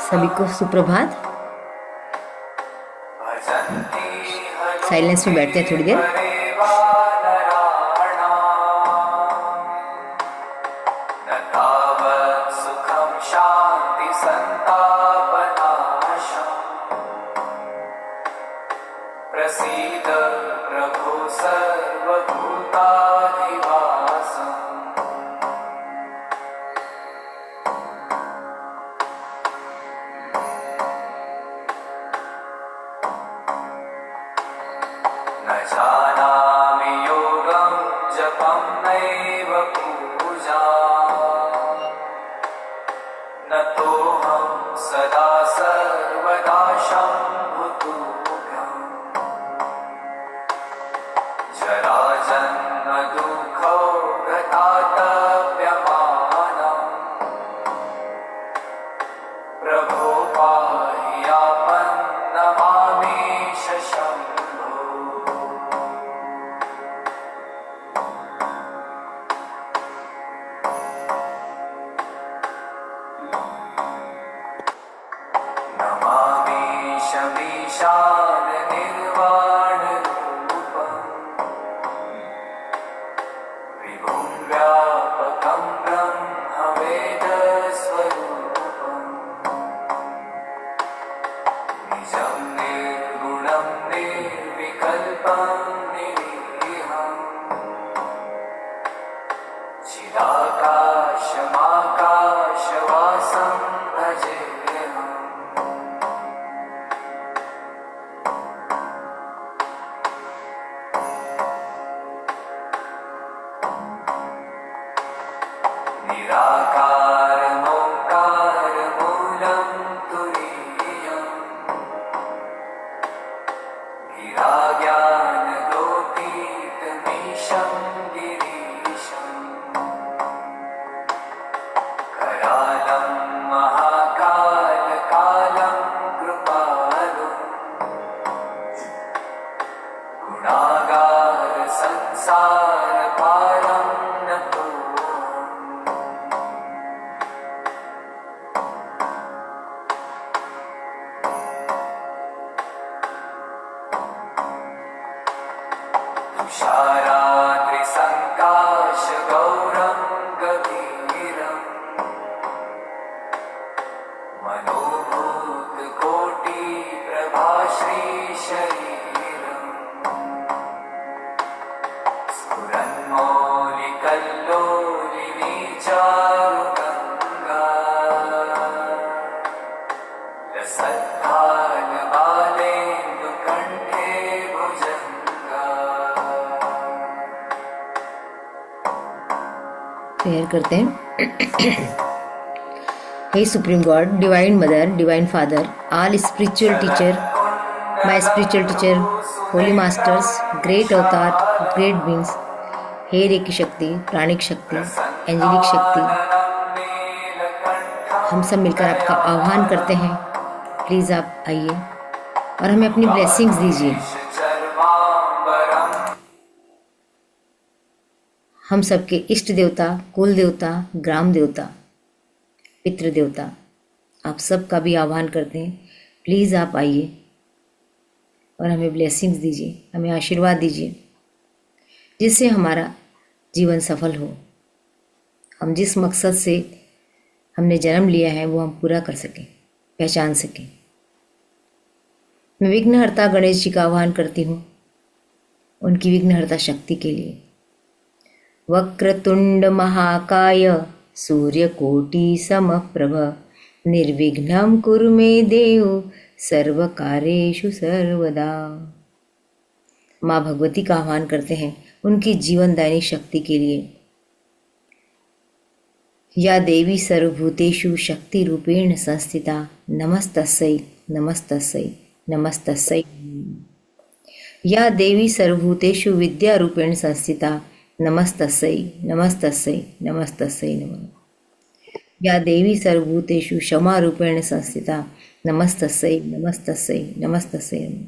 सभी को सुप्रभात। साइलेंस में बैठते हैं थोड़ी देर। प्रसीद प्रभो सर्वभूताधिवासम् न जानामि योगं जपं नैव पूजाम् न तोऽहं सदा सर्वदा शम्भुतुभ्यम् जराजन्म दुःखो गतातव्यमानम् प्रभो पाहि आपन्नमामीश शम्भो नमामीश मीशान निर्वाणरूपम् विभुं व्यापकं ब्रह्मवेदस्वरूपम् निजं निर्गुणं निर्विकल्पं निरीहम् चिदाकाशमाकाशवासं भजेऽहम् निराकारमोङ्कारमूलं तुरीयम् गिराज्ञानगोपीतमीशं गिरीशम् करालं महाकालकालं कृपालुं गुणागार संसारपारं नतोऽहम् तुषाराद्रिसङ्काशगौरं गभीरम् मनोभूतकोटिप्रभाश्रीशरीरम् स्फुरन्मौलिकल्लोलिनी चारुगङ्गा लसद्भालबालेन्दुकण्ठे भुजङ्गा प्रेयर करते हैं। हे supreme God, divine mother, divine father, all spiritual teacher, my spiritual teacher, holy masters, great avatar, great beings, हे रेकी शक्ति, प्राणिक शक्ति, एंजेलिक शक्ति, हम सब मिलकर आपका आह्वान करते हैं। प्लीज़ आप आइए और हमें अपनी ब्लेसिंग्स दीजिए। हम सबके इष्ट देवता, कुल देवता, ग्राम देवता, पितृ देवता, आप सबका भी आह्वान करते हैं। प्लीज़ आप आइए और हमें ब्लेसिंग्स दीजिए, हमें आशीर्वाद दीजिए, जिससे हमारा जीवन सफल हो। हम जिस मकसद से हमने जन्म लिया है वो हम पूरा कर सकें, पहचान सकें। मैं विघ्नहर्ता गणेश जी का आह्वान करती हूँ, उनकी विघ्नहर्ता शक्ति के लिए। वक्रतुंड महाकाय सूर्यकोटि समप्रभ निर्विघ्नं कुरु मे देव सर्वकार्येषु सर्वदा। माँ भगवती का आह्वान करते हैं उनकी जीवनदायिनी शक्ति के लिए। या देवी सर्वभूतेषु शक्ति रूपेण संस्थिता नमस्तस्यै नमस्तस्यै नमस्तस्यै। या देवी सर्वभूतेषु विद्या रूपेण संस्थिता नमस्तस्यै नमस्तस्यै नमस्तस्यै नमः। या देवी सर्वभूतेषु क्षमा रूपेण संस्थिता नमस्तस्यै नमस्तस्यै नमस्तस्यै नमः।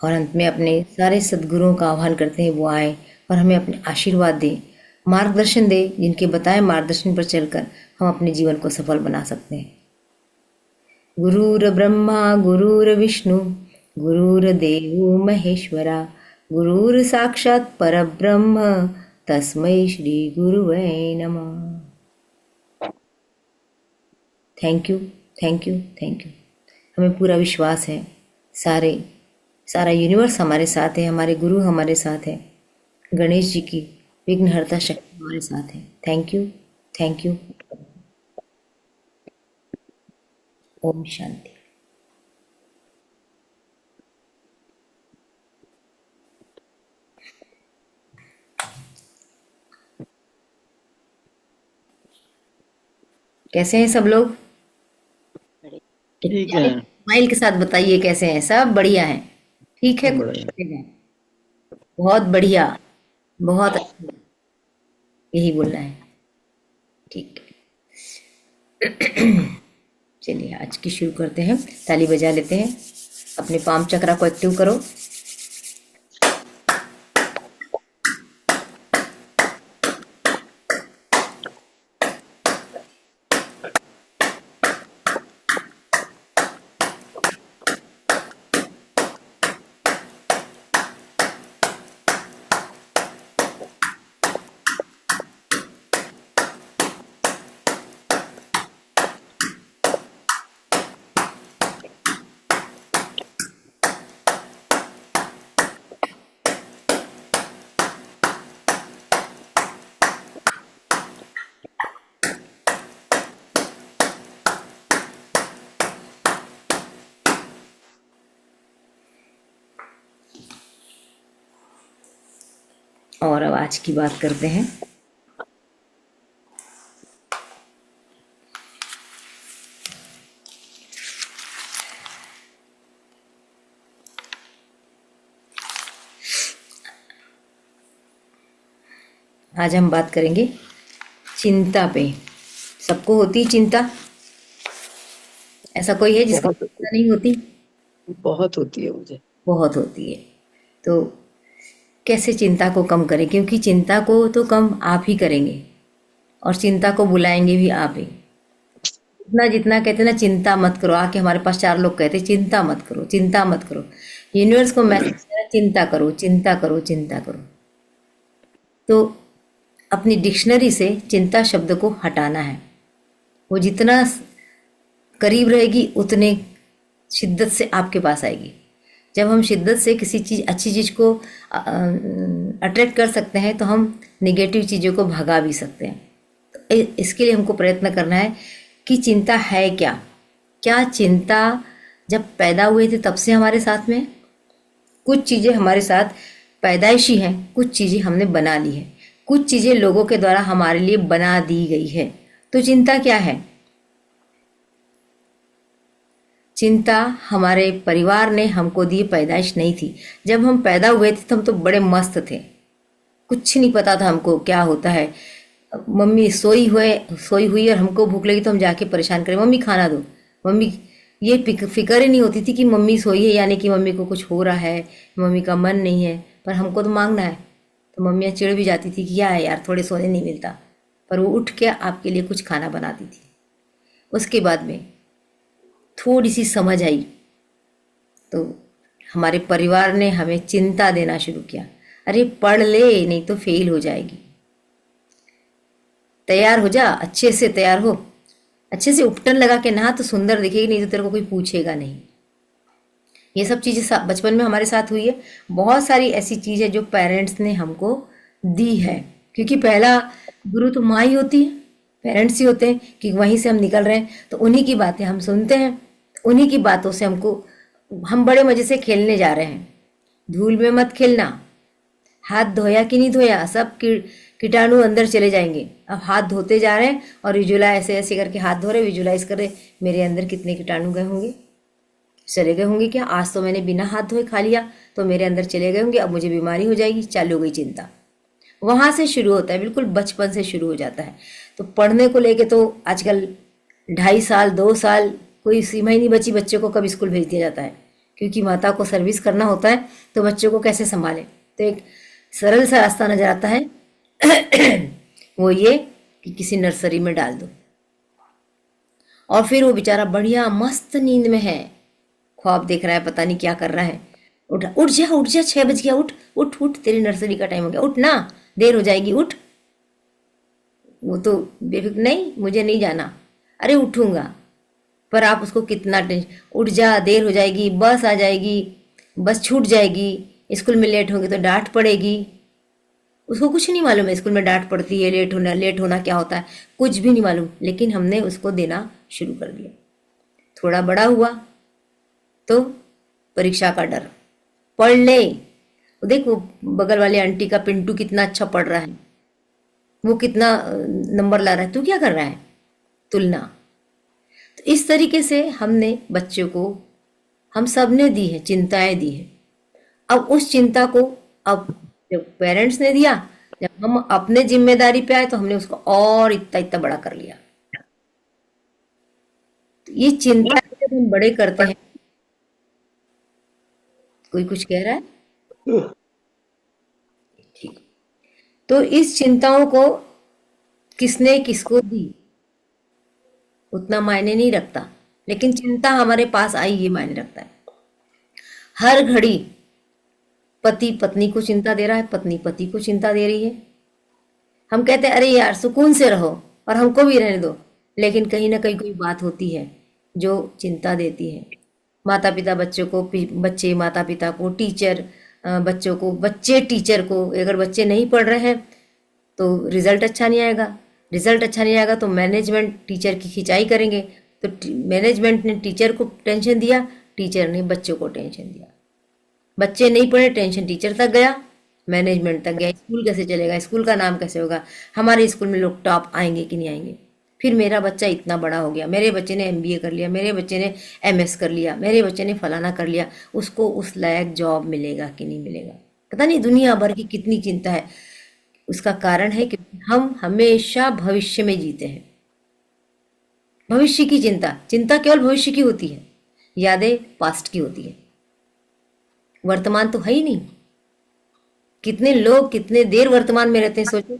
और अंत में अपने सारे सद्गुरुओं का आह्वान करते हैं वो आए और हमें अपने आशीर्वाद दे, मार्गदर्शन दे, जिनके बताए मार्गदर्शन पर चलकर हम अपने जीवन को सफल बना सकते हैं। गुरुर्ब्रह्मा गुरुर्विष्णु गुरुर्देवो महेश्वरा गुरुर साक्षात परब्रह्म तस्मै श्री गुरुवे नमः। Thank you, thank you, thank you. हमें पूरा विश्वास है, सारा यूनिवर्स हमारे साथ है, हमारे गुरु हमारे साथ है, गणेश जी की विघ्नहर्ता शक्ति हमारे साथ है। Thank you, thank you. ओम शांति। कैसे हैं सब लोग? ठीक है। स्माइल के साथ बताइए कैसे हैं सब? बढ़िया हैं, ठीक है, बढ़िया। बहुत बढ़िया, बहुत अच्छा, यही बोलना है। ठीक है। चलिए आज की शुरू करते हैं। ताली बजा लेते हैं, अपने पाम चक्रा को एक्टिव करो। और अब आज की बात करते हैं। आज हम बात करेंगे चिंता पे। सबको होती चिंता? ऐसा कोई है जिसको चिंता नहीं होती? बहुत होती है मुझे। बहुत होती है। तो कैसे चिंता को कम करें? क्योंकि चिंता को तो कम आप ही करेंगे और चिंता को बुलाएंगे भी आप ही। जितना जितना कहते हैं ना चिंता मत करो, आके हमारे पास 4 लोग कहते हैं चिंता मत करो, चिंता मत करो। यूनिवर्स को मैसेज है चिंता करो, चिंता करो, चिंता करो। तो अपनी डिक्शनरी से चिंता शब्द को हटाना है। वो जितना करीब रहेगी उतने शिद्दत से आपके पास आएगी। जब हम शिद्दत से किसी चीज़ अच्छी चीज़ को अट्रैक्ट कर सकते हैं तो हम निगेटिव चीज़ों को भगा भी सकते हैं। तो इसके लिए हमको प्रयत्न करना है कि चिंता है क्या। क्या चिंता जब पैदा हुए थे तब से हमारे साथ में? कुछ चीज़ें हमारे साथ पैदाइशी हैं, कुछ चीज़ें हमने बना ली है, कुछ चीज़ें लोगों के द्वारा हमारे लिए बना दी गई है। तो चिंता क्या है? चिंता हमारे परिवार ने हमको दी पैदाइश नहीं थी। जब हम पैदा हुए थे तो हम तो बड़े मस्त थे, कुछ नहीं पता था हमको क्या होता है। मम्मी सोई हुई और हमको भूख लगी तो हम जाके परेशान करें, मम्मी खाना दो, मम्मी। ये फिक्र ही नहीं होती थी कि मम्मी सोई है, यानी कि मम्मी को कुछ हो रहा है, मम्मी का मन नहीं है, पर हमको तो मांगना है। तो मम्मियाँ चिढ़ भी जाती थी कि क्या है यार, थोड़े सोने नहीं मिलता, पर वो उठ के आपके लिए कुछ खाना बनाती थी। उसके बाद में थोड़ी सी समझ आई तो हमारे परिवार ने हमें चिंता देना शुरू किया। अरे पढ़ ले, नहीं तो फेल हो जाएगी, तैयार हो जा, अच्छे से तैयार हो, अच्छे से उपटन लगा के नहा तो सुंदर दिखेगी, नहीं तो तेरे को कोई पूछेगा नहीं। ये सब चीज़ें बचपन में हमारे साथ हुई है। बहुत सारी ऐसी चीज़ है जो पेरेंट्स ने हमको दी है, क्योंकि पहला गुरु तो माँ ही होती है, पेरेंट्स ही होते हैं कि वहीं से हम निकल रहे हैं, तो उन्हीं की बातें हम सुनते हैं, उन्हीं की बातों से हम बड़े मज़े से खेलने जा रहे हैं। धूल में मत खेलना, हाथ धोया कि नहीं धोया, सब कीटाणु अंदर चले जाएंगे। अब हाथ धोते जा रहे हैं और विजुलाइज ऐसे ऐसे करके हाथ धो रहे, विजुलाइज कर रहे मेरे अंदर कितने कीटाणु गए होंगे, चले गए होंगे क्या, आज तो मैंने बिना हाथ धोए खा लिया तो मेरे अंदर चले गए होंगे, अब मुझे बीमारी हो जाएगी। चालू हो गई चिंता। वहाँ से शुरू होता है, बिल्कुल बचपन से शुरू हो जाता है। तो पढ़ने को लेके तो आजकल 2.5 साल 2 साल कोई सीमा ही नहीं बची, बच्चे को कब स्कूल भेज दिया जाता है, क्योंकि माता को सर्विस करना होता है तो बच्चों को कैसे संभालें। तो एक सरल सा रास्ता नजर आता है वो ये कि किसी नर्सरी में डाल दो, और फिर वो बेचारा बढ़िया मस्त नींद में है, ख्वाब देख रहा है, पता नहीं क्या कर रहा है। उठ उठ जा उठ जा, 6 बज गया, उठ उठ उठ, तेरी नर्सरी का टाइम हो गया, उठ ना, देर हो जाएगी, उठ। वो तो बेफिक्र, नहीं मुझे नहीं जाना, अरे उठूंगा। पर आप उसको कितना टेंशन, उठ जा, देर हो जाएगी, बस आ जाएगी, बस छूट जाएगी, स्कूल में लेट होंगे तो डांट पड़ेगी। उसको कुछ नहीं मालूम है स्कूल में डांट पड़ती है, लेट होना क्या होता है, कुछ भी नहीं मालूम, लेकिन हमने उसको देना शुरू कर दिया। थोड़ा बड़ा हुआ तो परीक्षा का डर, पढ़ ले, वो देख वो बगल वाले आंटी का पिंटू कितना अच्छा पढ़ रहा है, वो कितना नंबर ला रहा है, तू क्या कर रहा है, तुलना। तो इस तरीके से हमने बच्चों को, हम सब ने दी है, चिंताएं दी है। अब उस चिंता को, अब जब पेरेंट्स ने दिया, जब हम अपने जिम्मेदारी पे आए तो हमने उसको और इतना इतना बड़ा कर लिया। तो ये चिंता जब हम बड़े करते हैं, कोई कुछ कह रहा है, ठीक। तो इस चिंताओं को किसने किसको दी उतना मायने नहीं रखता, लेकिन चिंता हमारे पास आई ये मायने रखता है। हर घड़ी पति पत्नी को चिंता दे रहा है, पत्नी पति को चिंता दे रही है। हम कहते हैं अरे यार सुकून से रहो और हमको भी रहने दो, लेकिन कहीं ना कहीं कोई बात होती है जो चिंता देती है। माता पिता बच्चों को, बच्चे माता पिता को, टीचर बच्चों को, बच्चे टीचर को। अगर बच्चे नहीं पढ़ रहे हैं तो रिजल्ट अच्छा नहीं आएगा, रिजल्ट अच्छा नहीं आएगा तो मैनेजमेंट टीचर की खिंचाई करेंगे, तो मैनेजमेंट ने टीचर को टेंशन दिया, टीचर ने बच्चों को टेंशन दिया। बच्चे नहीं पढ़े, टेंशन टीचर तक गया, मैनेजमेंट तक गया, स्कूल कैसे चलेगा, स्कूल का नाम कैसे होगा, हमारे स्कूल में लोग टॉप आएंगे कि नहीं आएंगे। फिर मेरा बच्चा इतना बड़ा हो गया, मेरे बच्चे ने एमबीए कर लिया, मेरे बच्चे ने एमएस कर लिया, मेरे बच्चे ने फलाना कर लिया, उसको उस लायक जॉब मिलेगा कि नहीं मिलेगा। पता नहीं दुनिया भर की कितनी चिंता है। उसका कारण है कि हम हमेशा भविष्य में जीते हैं। भविष्य की चिंता, चिंता केवल भविष्य की होती है, यादें पास्ट की होती है, वर्तमान तो है ही नहीं। कितने लोग कितने देर वर्तमान में रहते हैं, सोचो।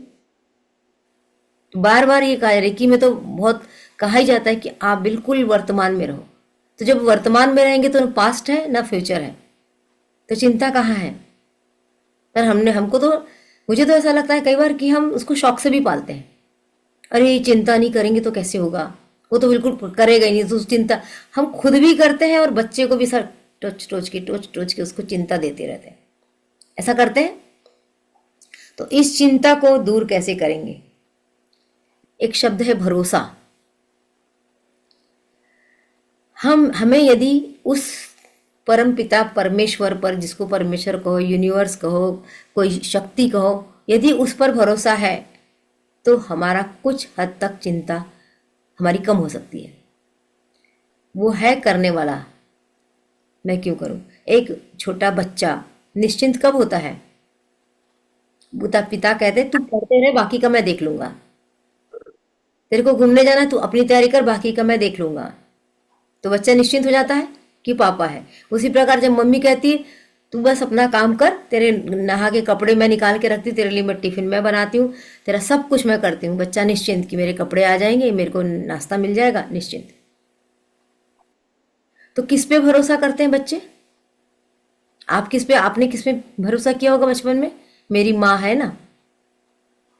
बार बार ये कहा रेकी में तो बहुत कहा ही जाता है कि आप बिल्कुल वर्तमान में रहो। तो जब वर्तमान में रहेंगे तो न पास्ट है ना फ्यूचर है, तो चिंता कहाँ है। पर हमको तो, मुझे तो ऐसा लगता है कई बार कि हम उसको शौक से भी पालते हैं। अरे चिंता नहीं करेंगे तो कैसे होगा, वो तो बिल्कुल करेगा ही नहीं, तो चिंता हम खुद भी करते हैं और बच्चे को भी सर टोच टोच के उसको चिंता देते रहते हैं। ऐसा करते हैं। तो इस चिंता को दूर कैसे करेंगे? एक शब्द है भरोसा। हमें यदि उस परम पिता परमेश्वर पर, जिसको परमेश्वर कहो, यूनिवर्स कहो, कोई शक्ति कहो, यदि उस पर भरोसा है तो हमारा कुछ हद तक चिंता हमारी कम हो सकती है। वो है करने वाला, मैं क्यों करूं। एक छोटा बच्चा निश्चिंत कब होता है? पिता कहते तू पढ़ते रहे, बाकी का मैं देख लूंगा। तेरे को घूमने जाना, तू अपनी तैयारी कर, बाकी का मैं देख लूंगा। तो बच्चा निश्चिंत हो जाता है कि पापा है। उसी प्रकार जब मम्मी कहती है तू बस अपना काम कर, तेरे नहा के कपड़े मैं निकाल के रखती हूँ, तेरे लिए मैं टिफिन मैं बनाती हूँ, तेरा सब कुछ मैं करती हूँ। बच्चा निश्चिंत कि मेरे कपड़े आ जाएंगे, मेरे को नाश्ता मिल जाएगा, निश्चिंत। तो किस पे भरोसा करते हैं बच्चे? आपने किस पे भरोसा किया होगा बचपन में? मेरी माँ है ना,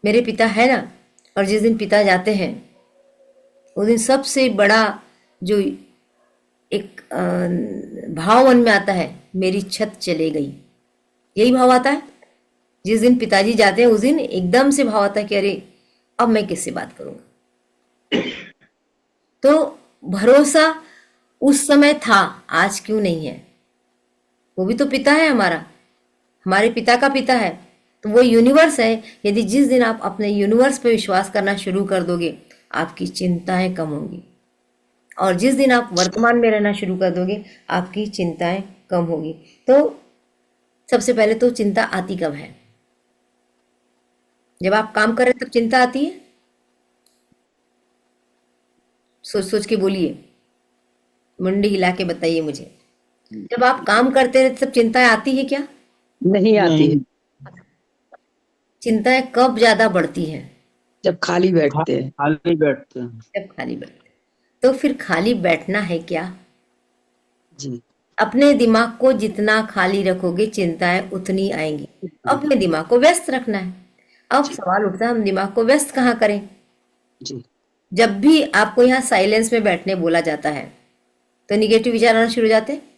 मेरे पिता है ना। और जिस दिन पिता जाते हैं उस दिन सबसे बड़ा जो एक भाव मन में आता है, मेरी छत चले गई, यही भाव आता है। जिस दिन पिताजी जाते हैं उस दिन एकदम से भाव आता है कि अरे अब मैं किससे बात करूंगा। तो भरोसा उस समय था, आज क्यों नहीं है? वो भी तो पिता है हमारा, हमारे पिता का पिता है, तो वो यूनिवर्स है। यदि जिस दिन आप अपने यूनिवर्स पे विश्वास करना शुरू कर दोगे, आपकी चिंताएं कम होंगी। और जिस दिन आप वर्तमान में रहना शुरू कर दोगे, आपकी चिंताएं कम होगी। तो सबसे पहले तो चिंता आती कब है? जब आप काम कर रहे तब चिंता आती है? सोच सोच के बोलिए, मुंडी हिला के बताइए मुझे। जब आप काम करते रहते तब चिंताएं आती है क्या? नहीं आती है। चिंताएं कब ज्यादा बढ़ती हैं? जब खाली बैठते हैं। खाली बैठते हैं। जब खाली बैठते हैं। तो फिर खाली बैठना है क्या? जी। अपने दिमाग को जितना खाली रखोगे चिंताएं उतनी आएंगी। अपने दिमाग को व्यस्त रखना है। अब सवाल उठता है हम दिमाग को व्यस्त कहाँ करें? जी। जब भी आपको यहाँ साइलेंस में बैठने बोला जाता है तो निगेटिव विचार आना शुरू हो जाते हैं।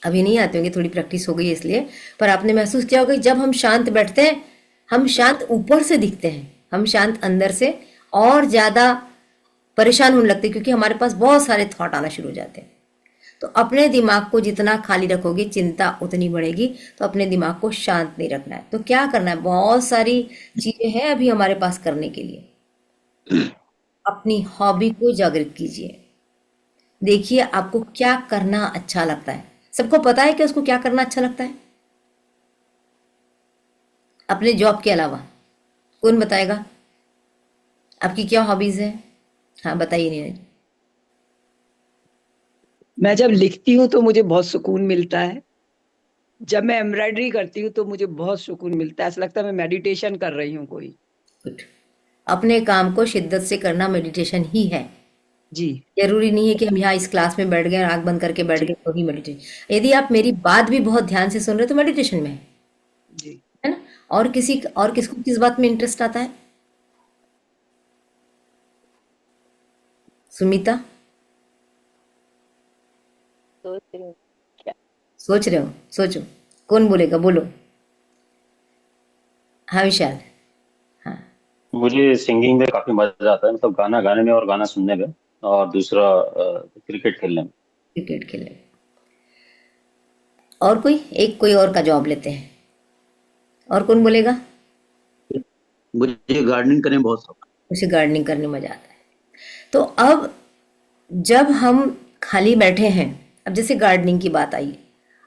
अभी नहीं आते होंगे, थोड़ी प्रैक्टिस हो गई है इसलिए, पर आपने महसूस किया होगा कि जब हम शांत बैठते हैं हम शांत ऊपर से दिखते हैं, हम शांत अंदर से और ज्यादा परेशान होने लगते हैं क्योंकि हमारे पास बहुत सारे थॉट आना शुरू हो जाते हैं। तो अपने दिमाग को जितना खाली रखोगे चिंता उतनी बढ़ेगी। तो अपने दिमाग को शांत नहीं रखना है। तो क्या करना है? बहुत सारी चीजें हैं अभी हमारे पास करने के लिए। अपनी हॉबी को जागृत कीजिए। देखिए आपको क्या करना अच्छा लगता है। सबको पता है कि उसको क्या करना अच्छा लगता है अपने जॉब के अलावा? कौन बताएगा? आपकी क्या हॉबीज है? हाँ बताइए नीरज। मैं जब लिखती हूँ तो मुझे बहुत सुकून मिलता है। जब मैं एम्ब्रॉयडरी करती हूँ तो मुझे बहुत सुकून मिलता है। ऐसा लगता है मैं मेडिटेशन कर रही हूँ कोई। गुड। अपने काम को शिद्दत से करना मेडिटेशन ही है। जी। जरूरी नहीं है कि हम यहाँ इस क्लास में बैठ गए और आंख बंद करके बैठ गए तो ही मेडिटेशन। यदि आप मेरी बात भी बहुत ध्यान से सुन रहे हो तो मेडिटेशन में जी। है ना? और किसको किस बात में इंटरेस्ट आता है? सुमिता, सोच रही हूँ क्या। सोच रहे हो? सोचो, कौन बोलेगा? बोलो। हाँ विशाल। हाँ मुझे सिंगिंग में काफी मजा आता है, मतलब गाना गाने में और गाना सुनने में, और दूसरा क्रिकेट खेलने में। क्रिकेट खेले। और कोई और का जवाब लेते हैं। और कौन बोलेगा? मुझे गार्डनिंग करने में बहुत शौक है। उसे गार्डनिंग करने में मजा आता है। तो अब जब हम खाली बैठे हैं, अब जैसे गार्डनिंग की बात आई,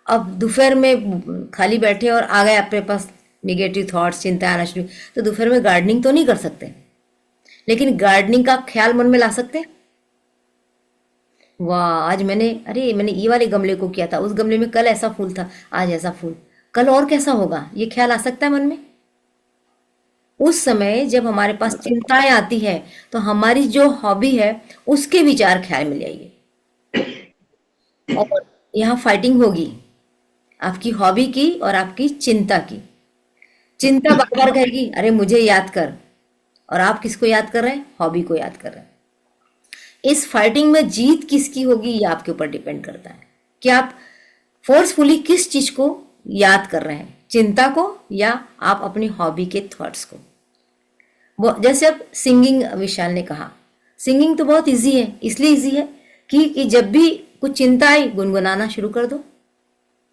अब दोपहर में खाली बैठे और आ गए अपने पास निगेटिव थॉट्स, चिंता आना शुरू, तो दोपहर में गार्डनिंग तो नहीं कर सकते, लेकिन गार्डनिंग का ख्याल मन में ला सकते हैं। वाह, आज मैंने ये वाले गमले को किया था, उस गमले में कल ऐसा फूल था, आज ऐसा फूल, कल और कैसा होगा, ये ख्याल आ सकता है मन में। उस समय जब हमारे पास चिंताएं आती है तो हमारी जो हॉबी है उसके विचार ख्याल में ले आइए और यहाँ फाइटिंग होगी आपकी हॉबी की और आपकी चिंता की। चिंता बार बार कहेगी अरे मुझे याद कर, और आप किसको याद कर रहे हैं? हॉबी को याद कर रहे हैं। इस फाइटिंग में जीत किसकी होगी ये आपके ऊपर डिपेंड करता है कि आप फोर्सफुली किस चीज को याद कर रहे हैं, चिंता को या आप अपनी हॉबी के थॉट्स को। जैसे अब सिंगिंग, विशाल ने कहा सिंगिंग तो बहुत इजी है, इसलिए इजी है कि जब भी कुछ चिंता आई गुनगुनाना शुरू कर दो,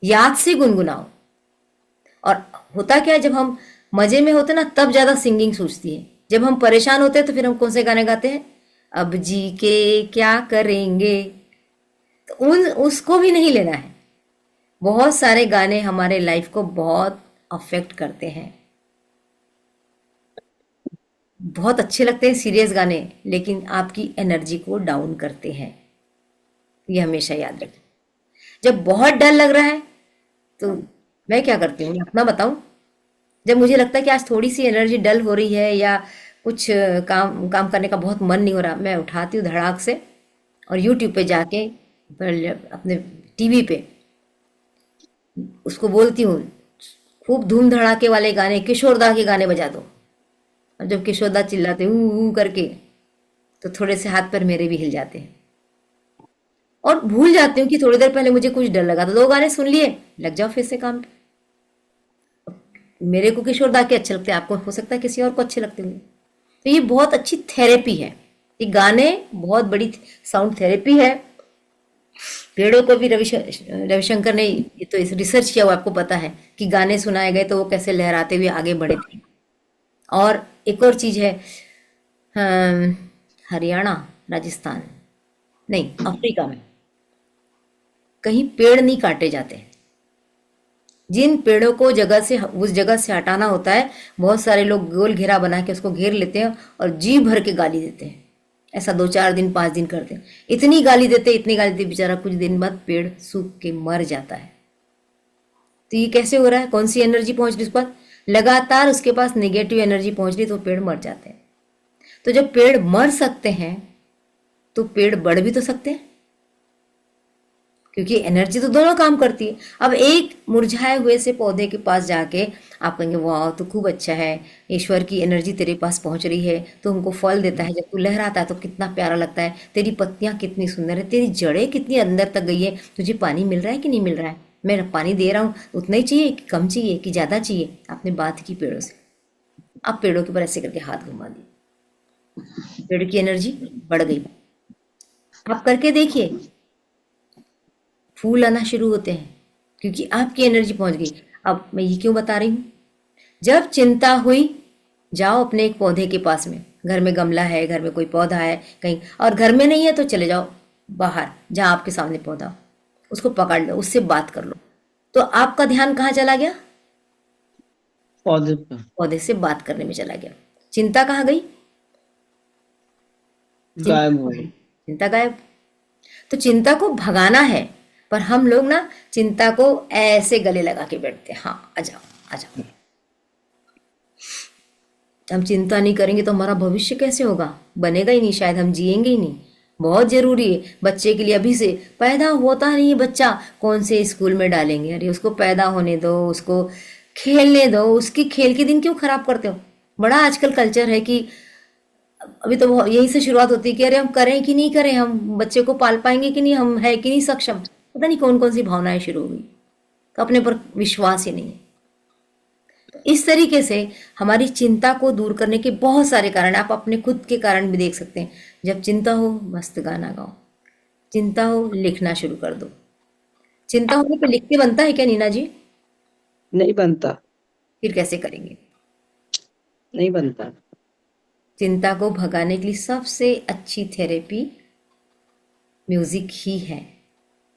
याद से गुनगुनाओ। और होता क्या है, जब हम मजे में होते ना तब ज्यादा सिंगिंग सोचती है, जब हम परेशान होते हैं तो फिर हम कौन से गाने गाते हैं? अब जी के क्या करेंगे, तो उसको भी नहीं लेना है। बहुत सारे गाने हमारे लाइफ को बहुत अफेक्ट करते हैं, बहुत अच्छे लगते हैं सीरियस गाने, लेकिन आपकी एनर्जी को डाउन करते हैं। ये हमेशा याद रखें। जब बहुत डर लग रहा है तो मैं क्या करती हूँ, अपना बताऊं, जब मुझे लगता है कि आज थोड़ी सी एनर्जी डल हो रही है या कुछ काम करने का बहुत मन नहीं हो रहा, मैं उठाती हूँ धड़ाक से और यूट्यूब पे जाके अपने टीवी पे उसको बोलती हूँ खूब धूम धड़ाके वाले गाने, किशोरदा के गाने बजा दो। और जब किशोरदा चिल्लाते ऊ करके तो थोड़े से हाथ पैर मेरे भी हिल जाते हैं और भूल जाती हूँ कि थोड़ी देर पहले मुझे कुछ डर लगा था। 2 गाने सुन लिए, लग जाओ फिर से काम पे। मेरे को किशोरदा के अच्छे लगते हैं, आपको हो सकता है किसी और को अच्छे लगते होंगे। तो ये बहुत अच्छी थेरेपी है, ये गाने बहुत बड़ी साउंड थेरेपी है। पेड़ों को भी रविशंकर ने ये तो इस रिसर्च किया हुआ, आपको पता है कि गाने सुनाए गए तो वो कैसे लहराते हुए आगे बढ़े थे। और एक और चीज है, हरियाणा, राजस्थान नहीं, अफ्रीका में कहीं पेड़ नहीं काटे जाते। जिन पेड़ों को उस जगह से हटाना होता है, बहुत सारे लोग गोल घेरा बना के उसको घेर लेते हैं और जी भर के गाली देते हैं। ऐसा 2-4 दिन 5 दिन करते हैं, इतनी गाली देते बेचारा कुछ दिन बाद पेड़ सूख के मर जाता है। तो ये कैसे हो रहा है? कौन सी एनर्जी पहुंच रही है उस पर? लगातार उसके पास नेगेटिव एनर्जी पहुंच रही तो पेड़ मर जाते हैं। तो जब पेड़ मर सकते हैं तो पेड़ बढ़ भी तो सकते हैं, क्योंकि एनर्जी तो दोनों काम करती है। अब एक मुरझाए हुए से पौधे के पास जाके आप कहेंगे वाह तो खूब अच्छा है, ईश्वर की एनर्जी तेरे पास पहुंच रही है, तो हमको फल देता है, जब तू लहराता है तो कितना प्यारा लगता है, तेरी पत्तियां कितनी सुंदर है, तेरी जड़ें कितनी अंदर तक गई है, तुझे पानी मिल रहा है कि नहीं मिल रहा है, मैं पानी दे रहा हूँ उतना ही चाहिए कि कम चाहिए कि ज़्यादा चाहिए। आपने बात की पेड़ों से, आप पेड़ों के ऊपर ऐसे करके हाथ घुमा दिए, पेड़ की एनर्जी बढ़ गई। आप करके देखिए, फूल आना शुरू होते हैं क्योंकि आपकी एनर्जी पहुंच गई। अब मैं ये क्यों बता रही हूँ, जब चिंता हुई जाओ अपने एक पौधे के पास में, घर में गमला है, घर में कोई पौधा है कहीं, और घर में नहीं है तो चले जाओ बाहर जहाँ आपके सामने पौधा, उसको पकड़ लो, उससे बात कर लो, तो आपका ध्यान कहाँ चला गया, पौधे पे पौधे से बात करने में चला गया। चिंता कहाँ गई, गायब हो गई। चिंता गायब। तो चिंता को भगाना है, पर हम लोग ना चिंता को ऐसे गले लगा के बैठते हैं, हाँ आ जाओ आ जाओ। हम चिंता नहीं करेंगे तो हमारा भविष्य कैसे होगा, बनेगा ही नहीं, शायद हम जिएंगे ही नहीं। बहुत जरूरी है बच्चे के लिए, अभी से पैदा होता नहीं है बच्चा, कौन से स्कूल में डालेंगे, अरे उसको पैदा होने दो, उसको खेलने दो, उसकी खेल के दिन क्यों खराब करते हो। बड़ा आजकल कल्चर है कि अभी तो यही से शुरुआत होती है कि अरे हम करें कि नहीं करें, हम बच्चे को पाल पाएंगे कि नहीं, हम है कि नहीं सक्षम, पता नहीं कौन कौन सी भावनाएं शुरू हो गई, तो अपने पर विश्वास ही नहीं है। तो इस तरीके से हमारी चिंता को दूर करने के बहुत सारे कारण, आप अपने खुद के कारण भी देख सकते हैं। जब चिंता हो मस्त गाना गाओ, चिंता हो लिखना शुरू कर दो। चिंता होने पे लिख के बनता है क्या नीना जी, नहीं बनता, फिर कैसे करेंगे। नहीं बनता। चिंता को भगाने के लिए सबसे अच्छी थेरेपी म्यूजिक ही है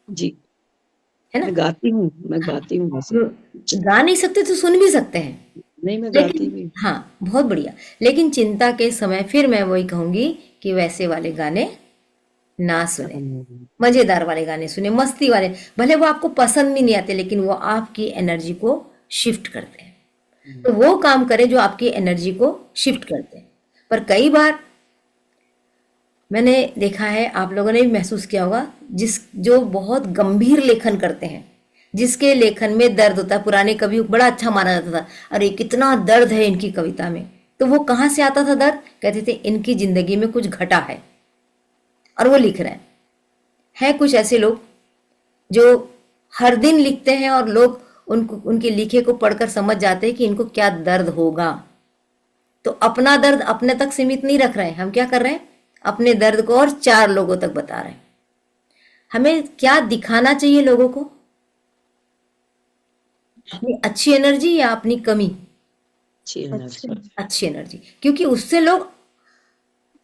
जी, है ना। मैं गाती हूँ, मैं गाती हूँ वैसे। गा नहीं सकते तो सुन भी सकते हैं, नहीं, मैं गाती लेकिन भी हूँ। हाँ बहुत बढ़िया। लेकिन चिंता के समय फिर मैं वही कहूंगी कि वैसे वाले गाने ना सुने, मजेदार वाले गाने सुने, मस्ती वाले, भले वो आपको पसंद भी नहीं आते लेकिन वो आपकी एनर्जी को शिफ्ट करते हैं। तो वो काम करें जो आपकी एनर्जी को शिफ्ट करते हैं। पर कई बार मैंने देखा है, आप लोगों ने भी महसूस किया होगा, जो बहुत गंभीर लेखन करते हैं, जिसके लेखन में दर्द होता है, पुराने कवियों को बड़ा अच्छा माना जाता था, अरे कितना दर्द है इनकी कविता में, तो वो कहाँ से आता था दर्द, कहते थे इनकी जिंदगी में कुछ घटा है और वो लिख रहे हैं। कुछ ऐसे लोग जो हर दिन लिखते हैं और लोग उनके लिखे को पढ़कर समझ जाते हैं कि इनको क्या दर्द होगा। तो अपना दर्द अपने तक सीमित नहीं रख रहे हैं, हम क्या कर रहे हैं, अपने दर्द को और 4 लोगों तक बता रहे हैं। हमें क्या दिखाना चाहिए लोगों को, अपनी अच्छी एनर्जी या अपनी कमी, अच्छी एनर्जी, क्योंकि उससे लोग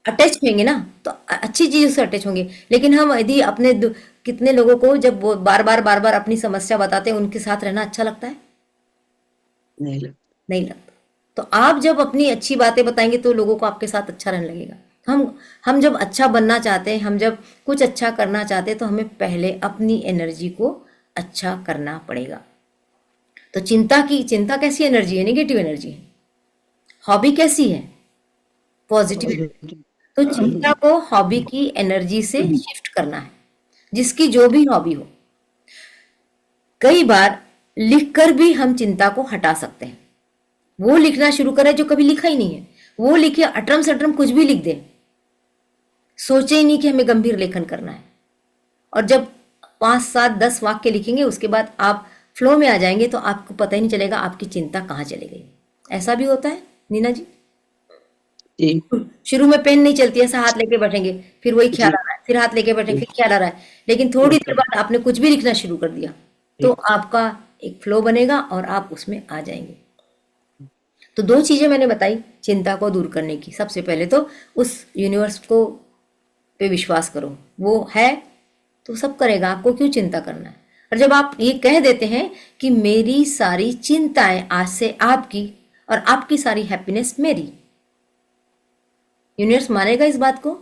अटैच होंगे ना, तो अच्छी चीजों से अटैच होंगे। लेकिन हम यदि अपने कितने लोगों को जब वो बार बार अपनी समस्या बताते हैं, उनके साथ रहना अच्छा लगता है, नहीं लगता। नहीं लगता। तो आप जब अपनी अच्छी बातें बताएंगे तो लोगों को आपके साथ अच्छा रहने लगेगा। हम जब अच्छा बनना चाहते हैं, हम जब कुछ अच्छा करना चाहते हैं, तो हमें पहले अपनी एनर्जी को अच्छा करना पड़ेगा। तो चिंता कैसी एनर्जी है, नेगेटिव एनर्जी है। हॉबी कैसी है, पॉजिटिव। तो चिंता को हॉबी की एनर्जी से शिफ्ट करना है, जिसकी जो भी हॉबी हो। कई बार लिखकर भी हम चिंता को हटा सकते हैं। वो लिखना शुरू करें जो कभी लिखा ही नहीं है, वो लिखे अटरम सटरम कुछ भी लिख दे, सोचे ही नहीं कि हमें गंभीर लेखन करना है। और जब 5, 7, 10 वाक्य लिखेंगे, उसके बाद आप फ्लो में आ जाएंगे, तो आपको पता ही नहीं चलेगा आपकी चिंता कहाँ चली गई। ऐसा भी होता है नीना जी, शुरू में पेन नहीं चलती, ऐसा हाथ लेके बैठेंगे, फिर वही ख्याल आ रहा है, फिर हाथ लेके बैठेंगे, फिर ख्याल आ रहा है, लेकिन थोड़ी देर बाद आपने कुछ भी लिखना शुरू कर दिया, तो आपका एक फ्लो बनेगा और आप उसमें आ जाएंगे। तो 2 चीजें मैंने बताई चिंता को दूर करने की। सबसे पहले तो उस यूनिवर्स को पे विश्वास करो, वो है तो सब करेगा, आपको क्यों चिंता करना है। और जब आप ये कह देते हैं कि मेरी सारी चिंताएं आज से आपकी और आपकी सारी हैप्पीनेस मेरी, यूनिवर्स मानेगा इस बात को।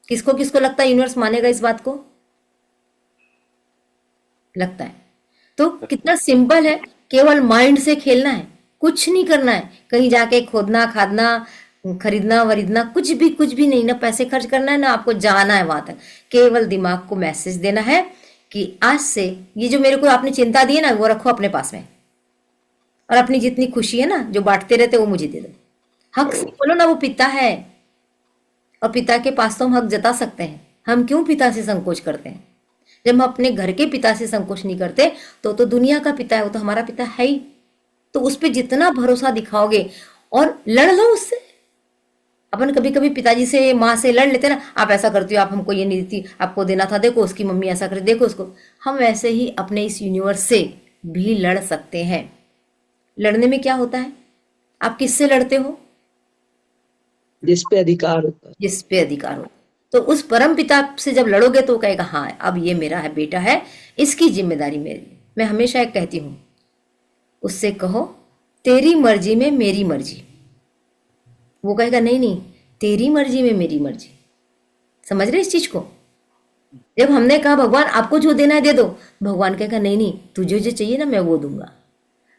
किसको किसको लगता है यूनिवर्स मानेगा इस बात को, लगता है। तो कितना सिंपल है, केवल माइंड से खेलना है, कुछ नहीं करना है, कहीं जाके खोदना खादना खरीदना वरीदना कुछ भी नहीं, ना पैसे खर्च करना है ना आपको जाना है वहां तक। केवल दिमाग को मैसेज देना है कि आज से ये जो मेरे को आपने चिंता दी है ना वो रखो अपने पास में, और अपनी जितनी खुशी है ना जो बांटते रहते वो मुझे दे दो। हक से बोलो ना, वो पिता है और पिता के पास तो हम हक जता सकते हैं। हम क्यों पिता से संकोच करते हैं? जब हम अपने घर के पिता से संकोच नहीं करते तो दुनिया का पिता है, वो तो हमारा पिता है ही। तो उस पर जितना भरोसा दिखाओगे और लड़ लो उससे। अपन कभी कभी पिताजी से माँ से लड़ लेते ना, आप ऐसा करती हो, आप हमको ये नहीं देती, आपको देना था, देखो उसकी मम्मी ऐसा करे, देखो उसको। हम वैसे ही अपने इस यूनिवर्स से भी लड़ सकते हैं। लड़ने में क्या होता है? आप किससे लड़ते हो? जिस पे अधिकार होता है। जिस पे अधिकार हो। तो उस परम पिता से जब लड़ोगे तो वो कहेगा हाँ अब ये मेरा है बेटा है, इसकी जिम्मेदारी मेरी। मैं हमेशा एक कहती हूँ, उससे कहो तेरी मर्जी में मेरी मर्जी। वो कहेगा नहीं नहीं, तेरी मर्जी में मेरी मर्जी। समझ रहे इस चीज को? जब हमने कहा भगवान आपको जो देना है दे दो, भगवान कहेगा नहीं नहीं, तुझे जो चाहिए ना मैं वो दूंगा।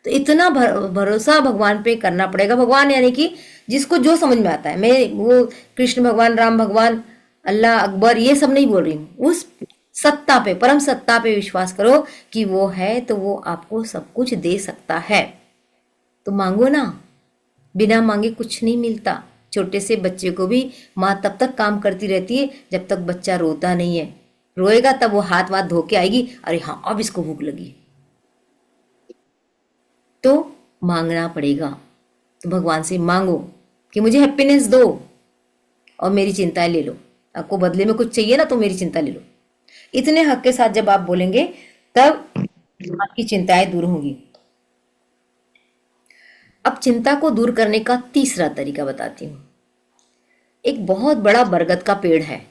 तो इतना भरोसा भगवान पे करना पड़ेगा। भगवान यानी कि जिसको जो समझ में आता है। मैं वो कृष्ण भगवान, राम भगवान, अल्लाह, अकबर ये सब नहीं बोल रही हूँ। उस सत्ता पे, परम सत्ता पे विश्वास करो कि वो है तो वो आपको सब कुछ दे सकता है। तो मांगो ना, बिना मांगे कुछ नहीं मिलता। छोटे से बच्चे को भी माँ तब तक काम करती रहती है जब तक बच्चा रोता नहीं है। रोएगा तब वो हाथ वाथ धो के आएगी, अरे हाँ अब इसको भूख लगी। तो मांगना पड़ेगा। तो भगवान से मांगो कि मुझे हैप्पीनेस दो और मेरी चिंताएं ले लो। आपको बदले में कुछ चाहिए ना तो मेरी चिंता ले लो। इतने हक के साथ जब आप बोलेंगे तब आपकी चिंताएं दूर होंगी। अब चिंता को दूर करने का तीसरा तरीका बताती हूँ। एक बहुत बड़ा बरगद का पेड़ है,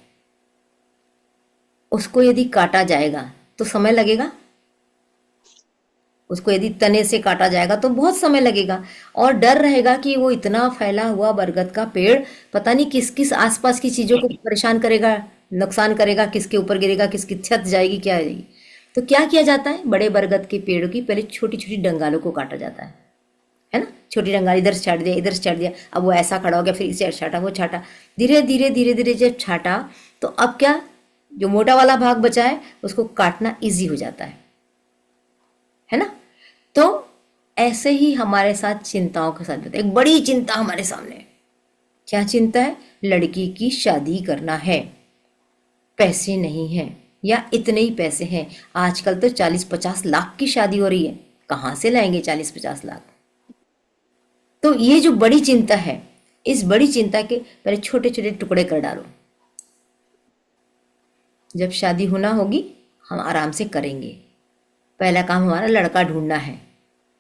उसको यदि काटा जाएगा तो समय लगेगा। उसको यदि तने से काटा जाएगा तो बहुत समय लगेगा, और डर रहेगा कि वो इतना फैला हुआ बरगद का पेड़ पता नहीं किस किस आसपास की चीजों को परेशान करेगा, नुकसान करेगा, किसके ऊपर गिरेगा, किसकी छत जाएगी, क्या जाएगी। तो क्या किया जाता है? बड़े बरगद के पेड़ की पहले छोटी छोटी डंगालों को काटा जाता है ना। छोटी डंगाल इधर से छाट दिया, इधर से छाट दिया, अब वो ऐसा खड़ा हो गया, फिर इसे छाटा, वो छाटा, धीरे धीरे धीरे धीरे जब छाटा तो अब क्या, जो मोटा वाला भाग बचा है उसको काटना इजी हो जाता है ना। तो ऐसे ही हमारे साथ चिंताओं के साथ होता है। एक बड़ी चिंता हमारे सामने है। क्या चिंता है? लड़की की शादी करना है, पैसे नहीं है या इतने ही पैसे हैं। आजकल तो 40-50 लाख की शादी हो रही है, कहाँ से लाएंगे 40-50 लाख? तो ये जो बड़ी चिंता है, इस बड़ी चिंता के पहले छोटे छोटे टुकड़े कर डालो। जब शादी होना होगी हम आराम से करेंगे। पहला काम हमारा लड़का ढूंढना है,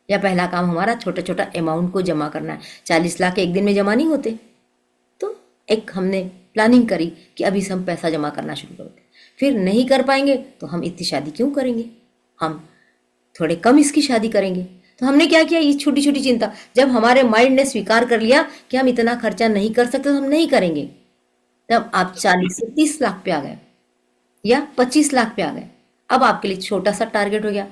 या पहला काम हमारा छोटा छोटा अमाउंट को जमा करना है। 40 लाख एक दिन में जमा नहीं होते। तो एक हमने प्लानिंग करी कि अभी से हम पैसा जमा करना शुरू करते। फिर नहीं कर पाएंगे तो हम इतनी शादी क्यों करेंगे, हम थोड़े कम इसकी शादी करेंगे। तो हमने क्या किया, ये छोटी छोटी चिंता जब हमारे माइंड ने स्वीकार कर लिया कि हम इतना खर्चा नहीं कर सकते तो हम नहीं करेंगे, तब आप 40 से 30 लाख पे आ गए या 25 लाख पे आ गए। अब आपके लिए छोटा सा टारगेट हो गया,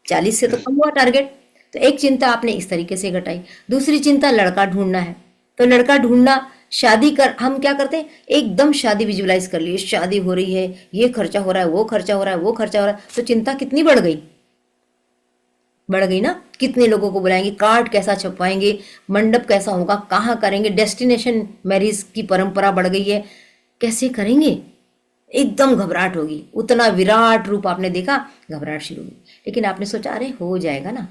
40 से तो कम हुआ टारगेट। तो एक चिंता आपने इस तरीके से घटाई। दूसरी चिंता लड़का ढूंढना है, तो लड़का ढूंढना, शादी कर, हम क्या करते हैं एकदम शादी विजुलाइज कर लिए, शादी हो रही है, ये खर्चा हो रहा है, वो खर्चा हो रहा है, वो खर्चा हो रहा है। तो चिंता कितनी बढ़ गई, बढ़ गई ना। कितने लोगों को बुलाएंगे, कार्ड कैसा छपवाएंगे, मंडप कैसा होगा, कहाँ करेंगे, डेस्टिनेशन मैरिज की परंपरा बढ़ गई है, कैसे करेंगे, एकदम घबराहट होगी। उतना विराट रूप आपने देखा, घबराहट शुरू हुई। लेकिन आपने सोचा अरे हो जाएगा ना,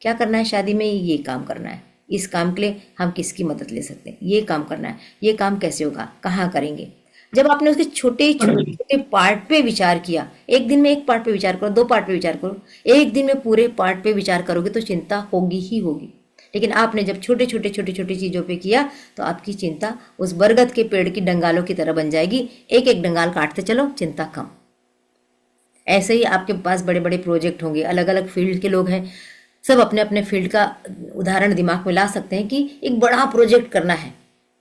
क्या करना है शादी में, ये काम करना है, इस काम के लिए हम किसकी मदद ले सकते हैं, ये काम करना है, ये काम कैसे होगा, कहाँ करेंगे। जब आपने उसके छोटे छोटे पार्ट पे विचार किया, एक दिन में एक पार्ट पे विचार करो, 2 पार्ट पे विचार करो, एक दिन में पूरे पार्ट पे विचार करोगे तो चिंता होगी ही होगी। लेकिन आपने जब छोटे छोटे चीज़ों पे किया तो आपकी चिंता उस बरगद के पेड़ की डंगालों की तरह बन जाएगी। एक एक डंगाल काटते चलो, चिंता कम। ऐसे ही आपके पास बड़े बड़े प्रोजेक्ट होंगे, अलग अलग फील्ड के लोग हैं, सब अपने अपने फील्ड का उदाहरण दिमाग में ला सकते हैं कि एक बड़ा प्रोजेक्ट करना है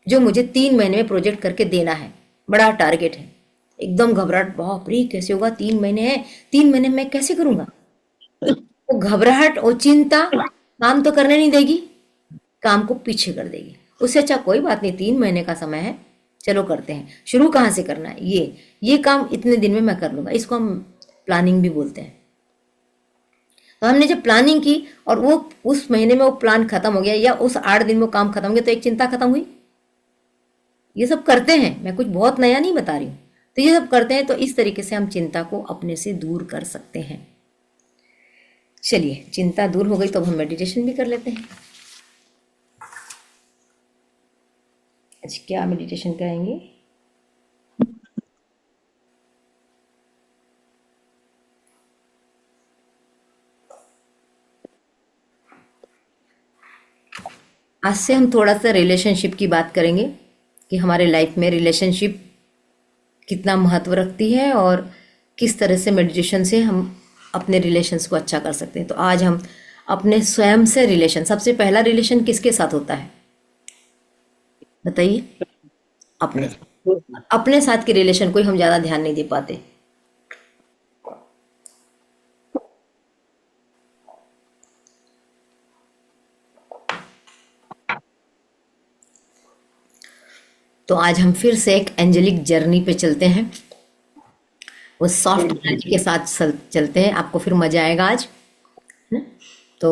जो मुझे 3 महीने में प्रोजेक्ट करके देना है, बड़ा टारगेट है। एकदम घबराहट, बाप रे कैसे होगा, 3 महीने हैं, 3 महीने में मैं कैसे करूंगा। वो घबराहट और चिंता काम तो करने नहीं देगी। काम को पीछे कर देगी। उससे अच्छा कोई बात नहीं, 3 महीने का समय है, चलो करते हैं। शुरू कहाँ से करना है? ये काम इतने दिन में मैं कर लूँगा, इसको हम प्लानिंग भी बोलते हैं। तो हमने जब प्लानिंग की और वो उस महीने में वो प्लान खत्म हो गया, या उस 8 दिन में वो काम खत्म हो गया, तो एक चिंता खत्म हुई। ये सब करते हैं, मैं कुछ बहुत नया नहीं बता रही हूँ। तो ये सब करते हैं, तो इस तरीके से हम चिंता को अपने से दूर कर सकते हैं। चलिए, चिंता दूर हो गई तो अब हम मेडिटेशन भी कर लेते हैं। आज क्या मेडिटेशन करेंगे? आज से हम थोड़ा सा रिलेशनशिप की बात करेंगे कि हमारे लाइफ में रिलेशनशिप कितना महत्व रखती है और किस तरह से मेडिटेशन से हम अपने रिलेशंस को अच्छा कर सकते हैं। तो आज हम अपने स्वयं से रिलेशन, सबसे पहला रिलेशन किसके साथ होता है बताइए? अपने साथ के रिलेशन को ही हम ज़्यादा ध्यान नहीं दे पाते। तो आज हम फिर से एक एंजेलिक जर्नी पे चलते हैं, वो सॉफ्ट एनर्जी के साथ चलते हैं। आपको फिर मजा आएगा आज, है ना? तो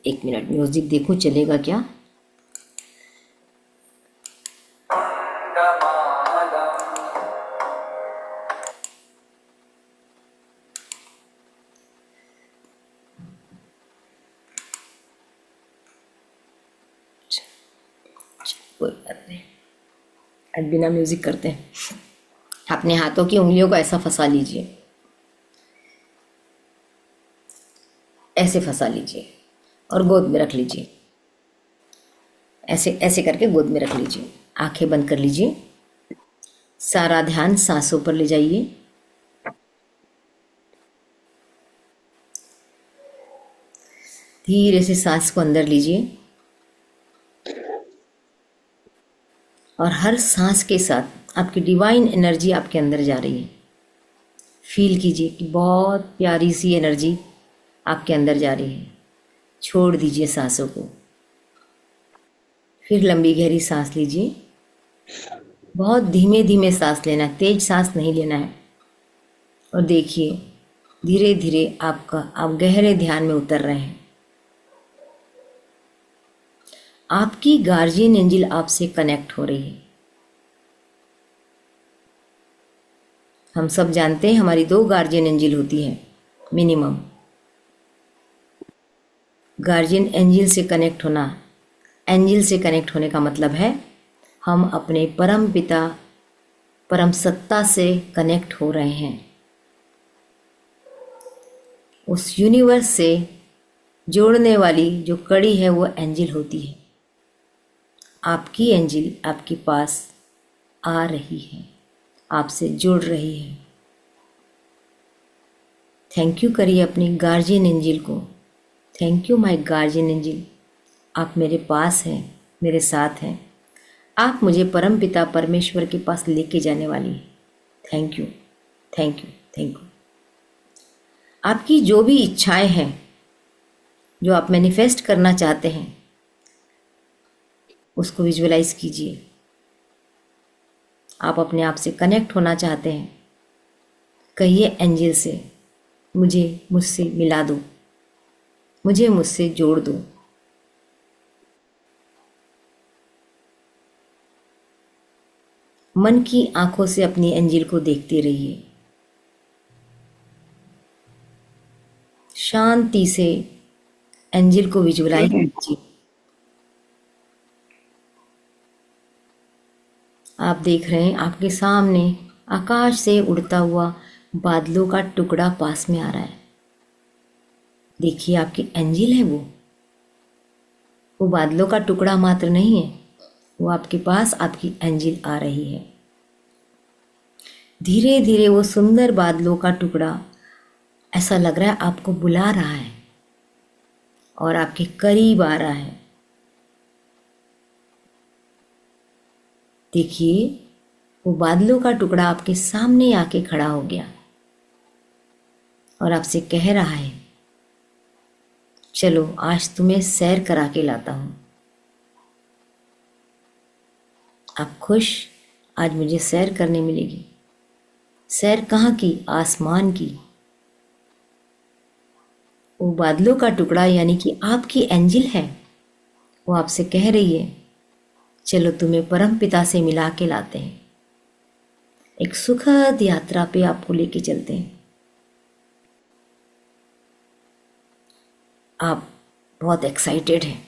एक मिनट म्यूजिक देखूं चलेगा क्या? कोई बात नहीं, आज बिना म्यूजिक करते हैं। अपने हाथों की उंगलियों को ऐसा फंसा लीजिए, ऐसे फंसा लीजिए और गोद में रख लीजिए। ऐसे ऐसे करके गोद में रख लीजिए। आंखें बंद कर लीजिए। सारा ध्यान सांसों पर ले जाइए। धीरे से सांस को अंदर लीजिए और हर सांस के साथ आपकी डिवाइन एनर्जी आपके अंदर जा रही है। फील कीजिए कि बहुत प्यारी सी एनर्जी आपके अंदर जा रही है। छोड़ दीजिए सांसों को। फिर लंबी गहरी सांस लीजिए। बहुत धीमे धीमे सांस लेना है, तेज सांस नहीं लेना है। और देखिए धीरे धीरे आप गहरे ध्यान में उतर रहे हैं। आपकी गार्जियन एंजल आपसे कनेक्ट हो रही है। हम सब जानते हैं हमारी 2 गार्जियन एंजल होती है मिनिमम। गार्जियन एंजल से कनेक्ट होना, एंजल से कनेक्ट होने का मतलब है हम अपने परम पिता, परम सत्ता से कनेक्ट हो रहे हैं। उस यूनिवर्स से जोड़ने वाली जो कड़ी है वो एंजल होती है। आपकी एंजल आपके पास आ रही है, आपसे जुड़ रही है। थैंक यू करिए अपनी गार्जियन एंजल को। Thank you my guardian angel, आप मेरे पास हैं, मेरे साथ हैं। आप मुझे परम पिता परमेश्वर के पास लेके जाने वाली हैं। Thank you, thank you, thank you. आपकी जो भी इच्छाएं हैं, जो आप मैनिफेस्ट करना चाहते हैं, उसको विजुअलाइज कीजिए। आप अपने आप से कनेक्ट होना चाहते हैं, कहिए एंजल से मुझे मुझसे मिला दो, मुझे मुझसे जोड़ दो। मन की आंखों से अपनी एंजल को देखते रहिए। शांति से एंजल को विजुअलाइज कीजिए। आप देख रहे हैं आपके सामने आकाश से उड़ता हुआ बादलों का टुकड़ा पास में आ रहा है। देखिए आपकी एंजल है वो बादलों का टुकड़ा मात्र नहीं है, वो आपके पास आपकी एंजल आ रही है। धीरे धीरे वो सुंदर बादलों का टुकड़ा ऐसा लग रहा है आपको बुला रहा है और आपके करीब आ रहा है। देखिए वो बादलों का टुकड़ा आपके सामने आके खड़ा हो गया और आपसे कह रहा है चलो आज तुम्हें सैर करा के लाता हूँ। आप खुश? आज मुझे सैर करने मिलेगी। सैर कहाँ की? आसमान की। वो बादलों का टुकड़ा यानी कि आपकी एंजिल है, वो आपसे कह रही है चलो तुम्हें परम पिता से मिला के लाते हैं। एक सुखद यात्रा पे आपको लेके चलते हैं। आप बहुत एक्साइटेड हैं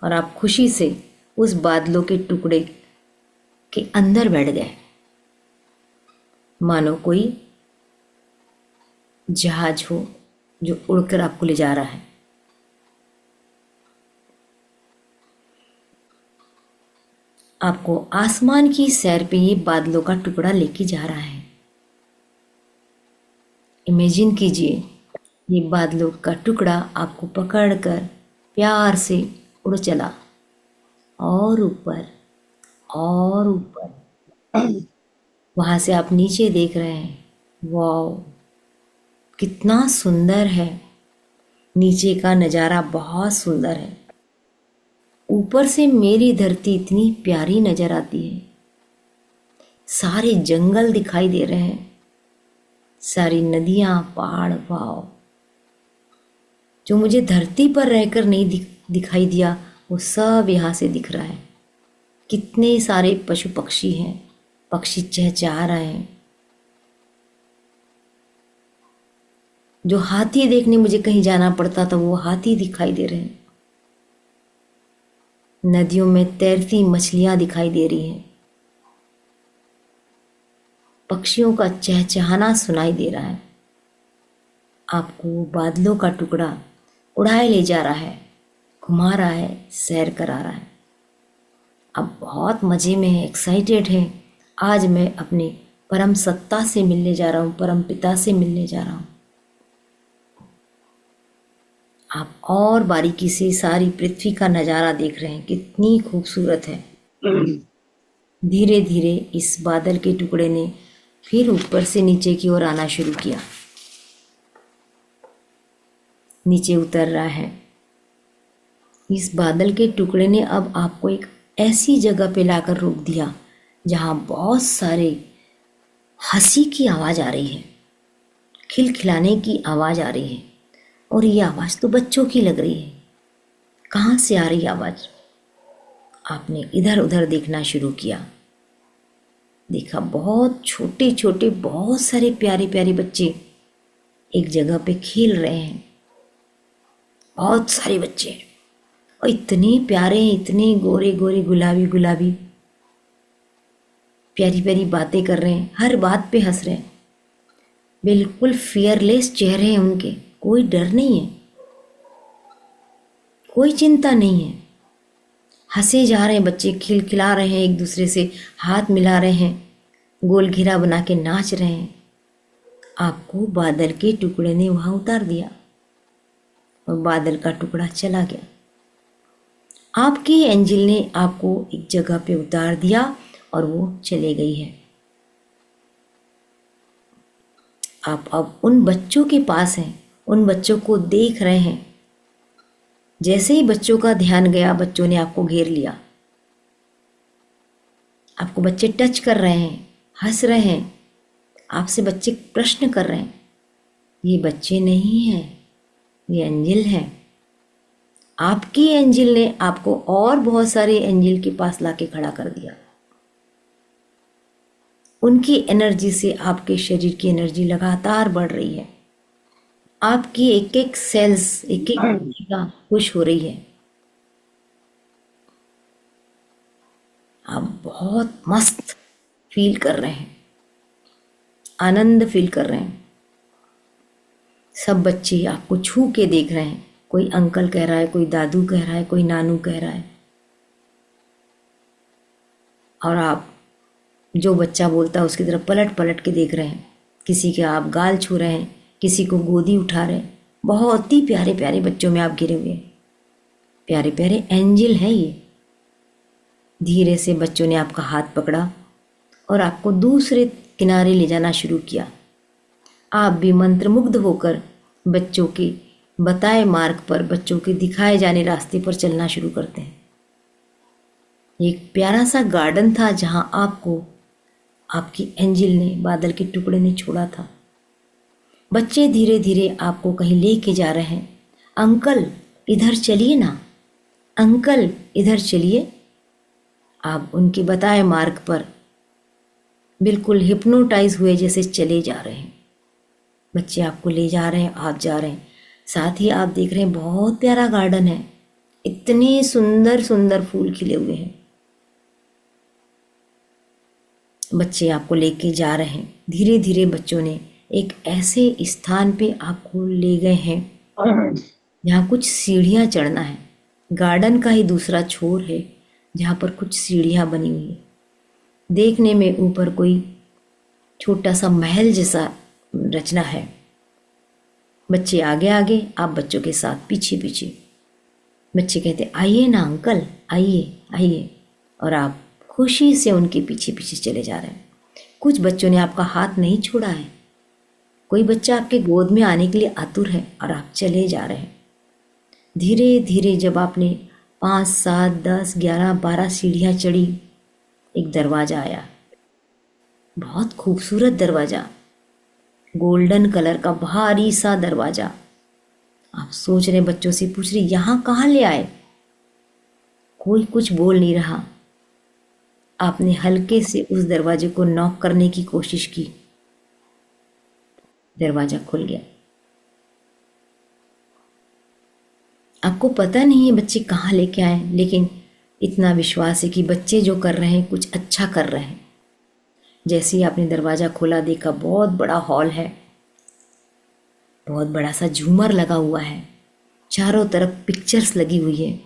और आप खुशी से उस बादलों के टुकड़े के अंदर बैठ गए, मानो कोई जहाज हो जो उड़कर आपको ले जा रहा है। आपको आसमान की सैर पे ये बादलों का टुकड़ा लेके जा रहा है। इमेजिन कीजिए ये बादलों का टुकड़ा आपको पकड़कर प्यार से उड़ चला और ऊपर और ऊपर। वहां से आप नीचे देख रहे हैं, वाओ कितना सुंदर है। नीचे का नज़ारा बहुत सुंदर है। ऊपर से मेरी धरती इतनी प्यारी नजर आती है। सारे जंगल दिखाई दे रहे हैं, सारी नदियां, पहाड़, वाओ। जो मुझे धरती पर रहकर नहीं दिखाई दिया वो सब यहाँ से दिख रहा है। कितने सारे पशु पक्षी हैं, पक्षी चहचहा रहे हैं। जो हाथी देखने मुझे कहीं जाना पड़ता था वो हाथी दिखाई दे रहे हैं। नदियों में तैरती मछलियां दिखाई दे रही हैं। पक्षियों का चहचहाना सुनाई दे रहा है। आपको बादलों का टुकड़ा उड़ाए ले जा रहा है, घुमा रहा है, सैर करा रहा है। आप बहुत मज़े में हैं, एक्साइटेड हैं। आज मैं अपने परम सत्ता से मिलने जा रहा हूँ, परम पिता से मिलने जा रहा हूँ। आप और बारीकी से सारी पृथ्वी का नज़ारा देख रहे हैं, कितनी खूबसूरत है। धीरे धीरे इस बादल के टुकड़े ने फिर ऊपर से नीचे की ओर आना शुरू किया, नीचे उतर रहा है। इस बादल के टुकड़े ने अब आपको एक ऐसी जगह पे लाकर रोक दिया जहाँ बहुत सारे हंसी की आवाज़ आ रही है, खिलखिलाने की आवाज़ आ रही है। और ये आवाज़ तो बच्चों की लग रही है। कहाँ से आ रही आवाज़? आपने इधर उधर देखना शुरू किया। देखा बहुत छोटे छोटे, बहुत सारे प्यारे प्यारे बच्चे एक जगह पे खेल रहे हैं। बहुत सारे बच्चे और इतने प्यारे हैं, इतने गोरे गोरे, गुलाबी गुलाबी, प्यारी प्यारी बातें कर रहे हैं, हर बात पे हंस रहे हैं। बिल्कुल फियरलेस चेहरे हैं उनके, कोई डर नहीं है, कोई चिंता नहीं है। हंसे जा रहे हैं बच्चे, खिलखिला रहे हैं, एक दूसरे से हाथ मिला रहे हैं, गोल घेरा बना के नाच रहे हैं। आपको बादल के टुकड़े ने वहां उतार दिया और बादल का टुकड़ा चला गया। आपकी एंजिल ने आपको एक जगह पे उतार दिया और वो चले गई है। आप अब उन बच्चों के पास हैं, उन बच्चों को देख रहे हैं। जैसे ही बच्चों का ध्यान गया, बच्चों ने आपको घेर लिया। आपको बच्चे टच कर रहे हैं, हंस रहे हैं, आपसे बच्चे प्रश्न कर रहे हैं। ये बच्चे नहीं हैं, ये एंजिल हैं। आपकी एंजिल ने आपको और बहुत सारे एंजिल के पास लाके खड़ा कर दिया। उनकी एनर्जी से आपके शरीर की एनर्जी लगातार बढ़ रही है। आपकी एक एक सेल्स, एक एक कोशिका खुश हो रही है। आप बहुत मस्त फील कर रहे हैं, आनंद फील कर रहे हैं। सब बच्चे आपको छू के देख रहे हैं। कोई अंकल कह रहा है, कोई दादू कह रहा है, कोई नानू कह रहा है। और आप जो बच्चा बोलता है उसकी तरफ पलट पलट के देख रहे हैं। किसी के आप गाल छू रहे हैं, किसी को गोदी उठा रहे हैं। बहुत ही प्यारे प्यारे बच्चों में आप घिरे हुए हैं। प्यारे प्यारे एंजिल हैं ये। धीरे से बच्चों ने आपका हाथ पकड़ा और आपको दूसरे किनारे ले जाना शुरू किया। आप भी मंत्रमुग्ध होकर बच्चों के बताए मार्ग पर, बच्चों के दिखाए जाने रास्ते पर चलना शुरू करते हैं। एक प्यारा सा गार्डन था जहां आपको आपकी एंजिल ने, बादल के टुकड़े ने छोड़ा था। बच्चे धीरे धीरे आपको कहीं लेके जा रहे हैं। अंकल इधर चलिए ना, अंकल इधर चलिए। आप उनके बताए मार्ग पर बिल्कुल हिप्नोटाइज हुए जैसे चले जा रहे हैं। बच्चे आपको ले जा रहे हैं, आप जा रहे हैं। साथ ही आप देख रहे हैं बहुत प्यारा गार्डन है, इतने सुंदर सुंदर फूल खिले हुए हैं। बच्चे आपको लेके जा रहे हैं। धीरे धीरे बच्चों ने एक ऐसे स्थान पे आपको ले गए हैं जहाँ कुछ सीढ़ियाँ चढ़ना है। गार्डन का ही दूसरा छोर है जहाँ पर कुछ सीढ़ियाँ बनी हुई है। देखने में ऊपर कोई छोटा सा महल जैसा रचना है। बच्चे आगे आगे, आप बच्चों के साथ पीछे पीछे। बच्चे कहते आइए ना अंकल, आइए आइए, और आप खुशी से उनके पीछे पीछे चले जा रहे हैं। कुछ बच्चों ने आपका हाथ नहीं छोड़ा है। कोई बच्चा आपके गोद में आने के लिए आतुर है और आप चले जा रहे हैं। धीरे धीरे जब आपने 5, 7, 10, 11, 12 सीढ़ियाँ चढ़ी, एक दरवाज़ा आया। बहुत खूबसूरत दरवाज़ा, गोल्डन कलर का भारी सा दरवाज़ा। आप सोच रहे, बच्चों से पूछ रहे यहाँ कहाँ ले आए। कोई कुछ बोल नहीं रहा। आपने हल्के से उस दरवाजे को नॉक करने की कोशिश की। दरवाजा खुल गया। आपको पता नहीं है बच्चे कहाँ लेके आए, लेकिन इतना विश्वास है कि बच्चे जो कर रहे हैं कुछ अच्छा कर रहे हैं। जैसे ही आपने दरवाज़ा खोला, देखा बहुत बड़ा हॉल है, बहुत बड़ा सा झूमर लगा हुआ है, चारों तरफ पिक्चर्स लगी हुई है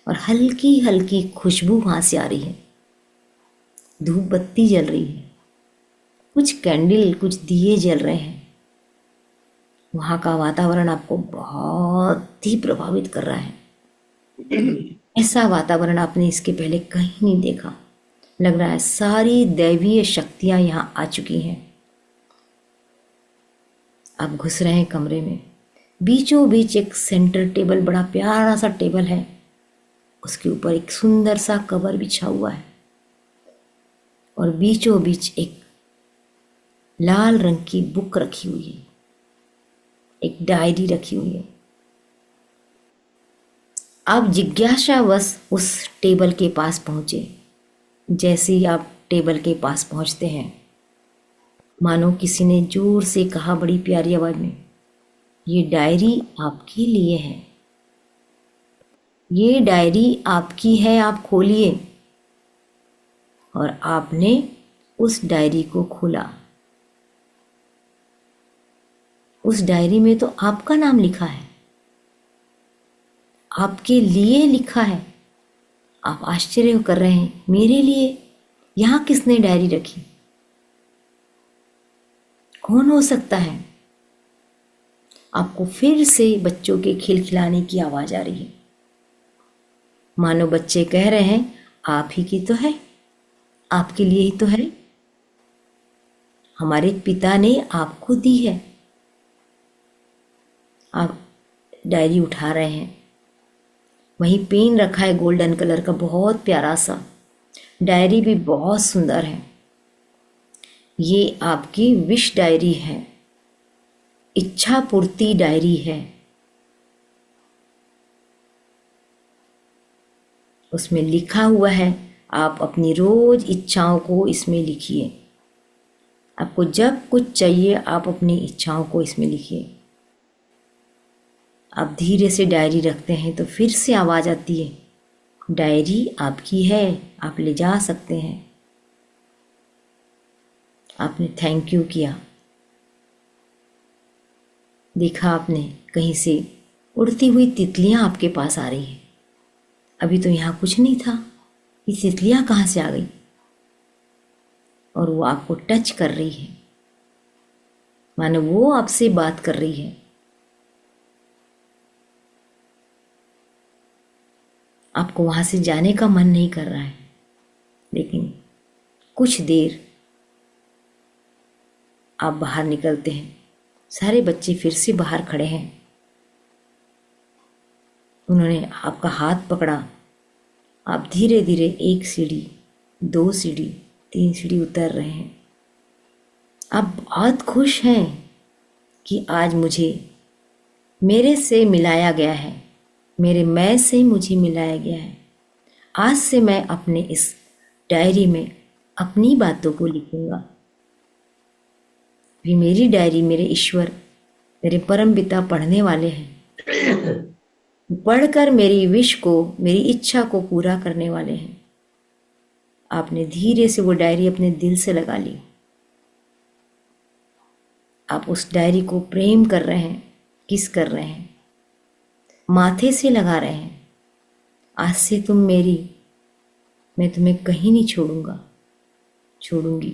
और हल्की हल्की खुशबू वहाँ से आ रही है। धूप बत्ती जल रही है, कुछ कैंडल, कुछ दिए जल रहे हैं। वहाँ का वातावरण आपको बहुत ही प्रभावित कर रहा है। ऐसा वातावरण आपने इसके पहले कहीं नहीं देखा। लग रहा है सारी दैवीय शक्तियाँ यहाँ आ चुकी हैं। आप घुस रहे हैं कमरे में। बीचों बीच एक सेंटर टेबल, बड़ा प्यारा सा टेबल है, उसके ऊपर एक सुंदर सा कवर बिछा हुआ है और बीचों बीच एक लाल रंग की बुक रखी हुई है, एक डायरी रखी हुई है। आप जिज्ञासावश उस टेबल के पास पहुंचे। जैसे ही आप टेबल के पास पहुंचते हैं, मानो किसी ने जोर से कहा बड़ी प्यारी आवाज में, ये डायरी आपके लिए है, ये डायरी आपकी है, आप खोलिए। और आपने उस डायरी को खोला। उस डायरी में तो आपका नाम लिखा है, आपके लिए लिखा है। आप आश्चर्य कर रहे हैं, मेरे लिए यहाँ किसने डायरी रखी? कौन हो सकता है? आपको फिर से बच्चों के खिलखिलाने की आवाज आ रही है, मानो बच्चे कह रहे हैं आप ही की तो है, आपके लिए ही तो है, हमारे पिता ने आपको दी है। आप डायरी उठा रहे हैं। वहीं पेन रखा है गोल्डन कलर का, बहुत प्यारा सा। डायरी भी बहुत सुंदर है। ये आपकी विश डायरी है, इच्छा पूर्ति डायरी है। उसमें लिखा हुआ है आप अपनी रोज इच्छाओं को इसमें लिखिए। आपको जब कुछ चाहिए आप अपनी इच्छाओं को इसमें लिखिए। आप धीरे से डायरी रखते हैं तो फिर से आवाज आती है, डायरी आपकी है, आप ले जा सकते हैं। आपने थैंक यू किया। देखा आपने कहीं से उड़ती हुई तितलियां आपके पास आ रही हैं। अभी तो यहाँ कुछ नहीं था, ये तितलियां कहाँ से आ गई? और वो आपको टच कर रही है, मानो वो आपसे बात कर रही है। आपको वहां से जाने का मन नहीं कर रहा है, लेकिन कुछ देर आप बाहर निकलते हैं। सारे बच्चे फिर से बाहर खड़े हैं। उन्होंने आपका हाथ पकड़ा। आप धीरे धीरे 1 सीढ़ी, 2 सीढ़ी, 3 सीढ़ी उतर रहे हैं। आप बहुत खुश हैं कि आज मुझे मेरे से मिलाया गया है, मेरे मैं से मुझे मिलाया गया है। आज से मैं अपने इस डायरी में अपनी बातों को लिखूंगा। भी मेरी डायरी मेरे ईश्वर, मेरे परम पिता पढ़ने वाले हैं। पढ़कर मेरी विश को, मेरी इच्छा को पूरा करने वाले हैं। आपने धीरे से वो डायरी अपने दिल से लगा ली। आप उस डायरी को प्रेम कर रहे हैं, किस कर रहे हैं, माथे से लगा रहे हैं। आज से तुम मेरी, मैं तुम्हें कहीं नहीं छोड़ूंगा, छोड़ूंगी।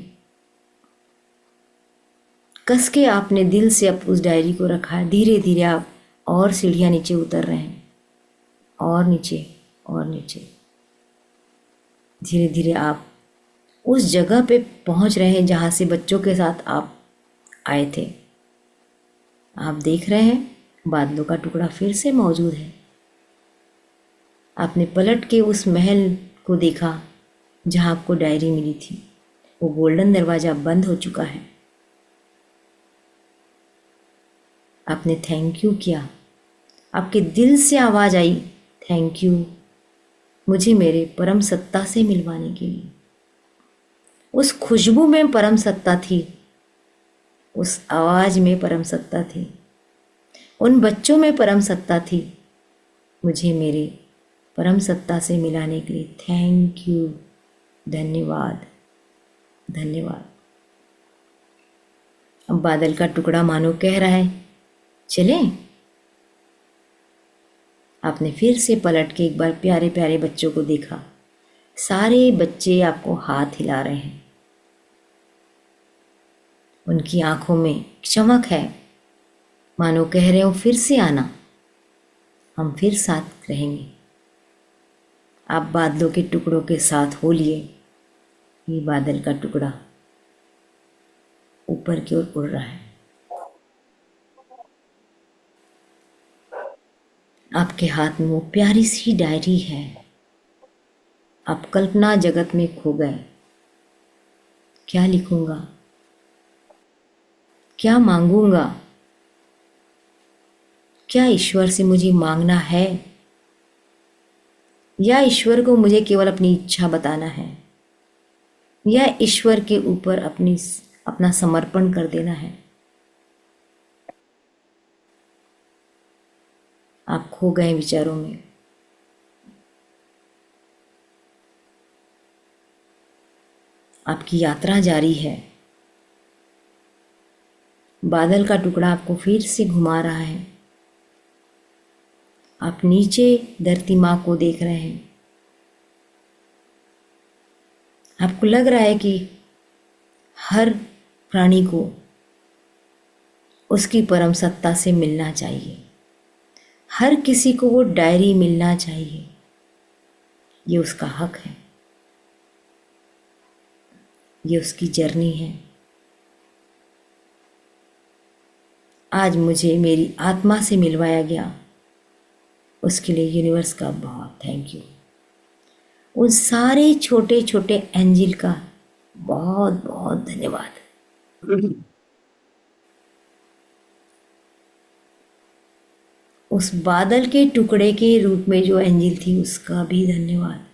कस के आपने दिल से अब उस डायरी को रखा है। धीरे धीरे आप और सीढ़ियाँ नीचे उतर रहे हैं, और नीचे और नीचे। धीरे धीरे आप उस जगह पे पहुंच रहे हैं जहाँ से बच्चों के साथ आप आए थे। आप देख रहे हैं बादलों का टुकड़ा फिर से मौजूद है। आपने पलट के उस महल को देखा जहाँ आपको डायरी मिली थी। वो गोल्डन दरवाज़ा बंद हो चुका है। आपने थैंक यू किया। आपके दिल से आवाज़ आई, थैंक यू मुझे मेरे परम सत्ता से मिलवाने के लिए। उस खुशबू में परम सत्ता थी, उस आवाज़ में परम सत्ता थी, उन बच्चों में परम सत्ता थी। मुझे मेरे परम सत्ता से मिलाने के लिए थैंक यू, धन्यवाद, धन्यवाद। अब बादल का टुकड़ा मानो कह रहा है, चलें। आपने फिर से पलट के एक बार प्यारे प्यारे बच्चों को देखा। सारे बच्चे आपको हाथ हिला रहे हैं। उनकी आंखों में चमक है, मानो कह रहे हो फिर से आना, हम फिर साथ रहेंगे। आप बादलों के टुकड़ों के साथ हो लिए। ये बादल का टुकड़ा ऊपर की ओर उड़ रहा है। आपके हाथ में वो प्यारी सी डायरी है। आप कल्पना जगत में खो गए। क्या लिखूंगा, क्या मांगूंगा, क्या ईश्वर से मुझे मांगना है, या ईश्वर को मुझे केवल अपनी इच्छा बताना है, या ईश्वर के ऊपर अपना समर्पण कर देना है। आप खो गए विचारों में। आपकी यात्रा जारी है। बादल का टुकड़ा आपको फिर से घुमा रहा है। आप नीचे धरती माँ को देख रहे हैं। आपको लग रहा है कि हर प्राणी को उसकी परम सत्ता से मिलना चाहिए। हर किसी को वो डायरी मिलना चाहिए। ये उसका हक है, ये उसकी जर्नी है। आज मुझे मेरी आत्मा से मिलवाया गया, उसके लिए यूनिवर्स का बहुत थैंक यू। उन सारे छोटे छोटे एंजल का बहुत बहुत धन्यवाद। उस बादल के टुकड़े के रूप में जो एंजल थी उसका भी धन्यवाद।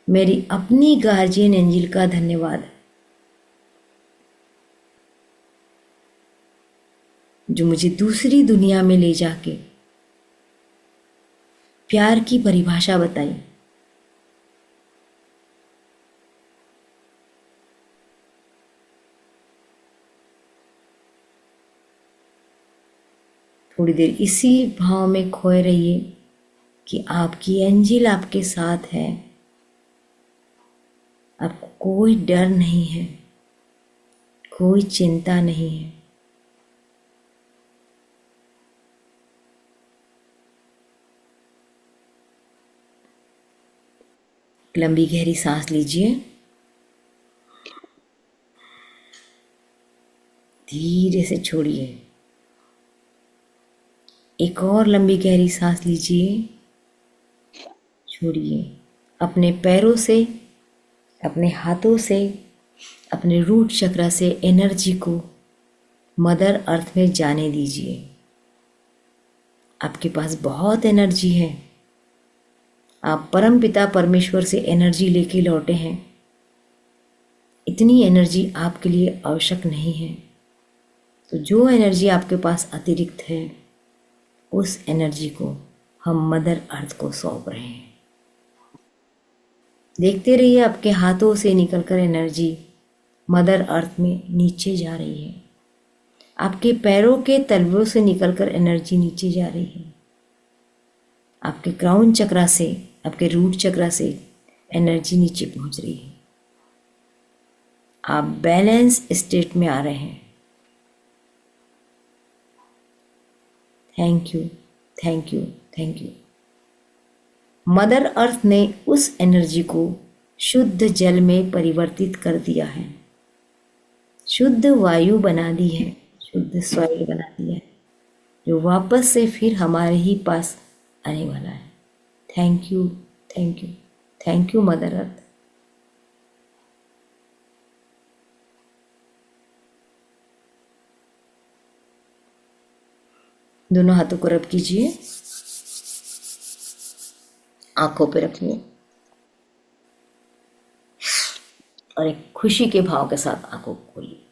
मेरी अपनी गार्जियन एंजल का धन्यवाद, जो मुझे दूसरी दुनिया में ले जाके प्यार की परिभाषा बताई। थोड़ी देर इसी भाव में खोए रहिए कि आपकी एंजल आपके साथ है। आपको कोई डर नहीं है, कोई चिंता नहीं है। लंबी गहरी सांस लीजिए। धीरे से छोड़िए। एक और लंबी गहरी सांस लीजिए, छोड़िए। अपने पैरों से, अपने हाथों से, अपने रूट चक्र से एनर्जी को मदर अर्थ में जाने दीजिए। आपके पास बहुत एनर्जी है। आप परम पिता परमेश्वर से एनर्जी लेके लौटे हैं। इतनी एनर्जी आपके लिए आवश्यक नहीं है। तो जो एनर्जी आपके पास अतिरिक्त है, उस एनर्जी को हम मदर अर्थ को सौंप रहे हैं। देखते रहिए आपके हाथों से निकलकर एनर्जी मदर अर्थ में नीचे जा रही है। आपके पैरों के तलवों से निकलकर एनर्जी नीचे जा रही है। आपके क्राउन चक्रा से, आपके रूट चक्रा से एनर्जी नीचे पहुंच रही है। आप बैलेंस स्टेट में आ रहे हैं। Thank you, thank you, thank you. Mother earth ने उस एनर्जी को शुद्ध जल में परिवर्तित कर दिया है, शुद्ध वायु बना दी है, शुद्ध सॉइल बना दिया है, जो वापस से फिर हमारे ही पास आने वाला है। Thank you, thank you, thank you mother earth. दोनों हाथों को रब कीजिए, आंखों पे रखिए और एक खुशी के भाव के साथ आंखों को खोलिए।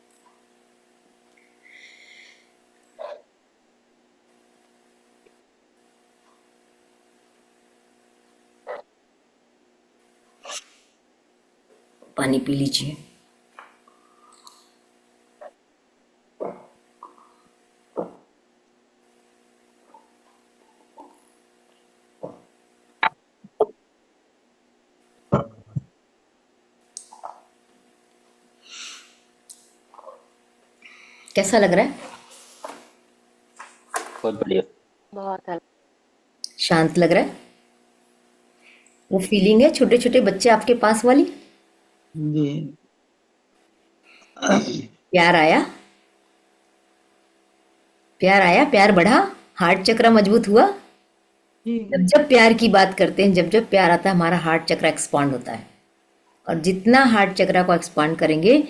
पानी पी लीजिए। कैसा लग रहा है? बहुत बढ़िया। बहुत हल्का। शांत लग रहा है? वो फीलिंग है छोटे छोटे बच्चे आपके पास वाली? जी प्यार आया? प्यार आया? प्यार बढ़ा? हार्ट चक्र मजबूत हुआ? जब जब प्यार की बात करते हैं, जब जब प्यार आता है, हमारा हार्ट चक्र एक्सपांड होता है। और जितना हार्ट चक्र को एक्सपांड करेंगे,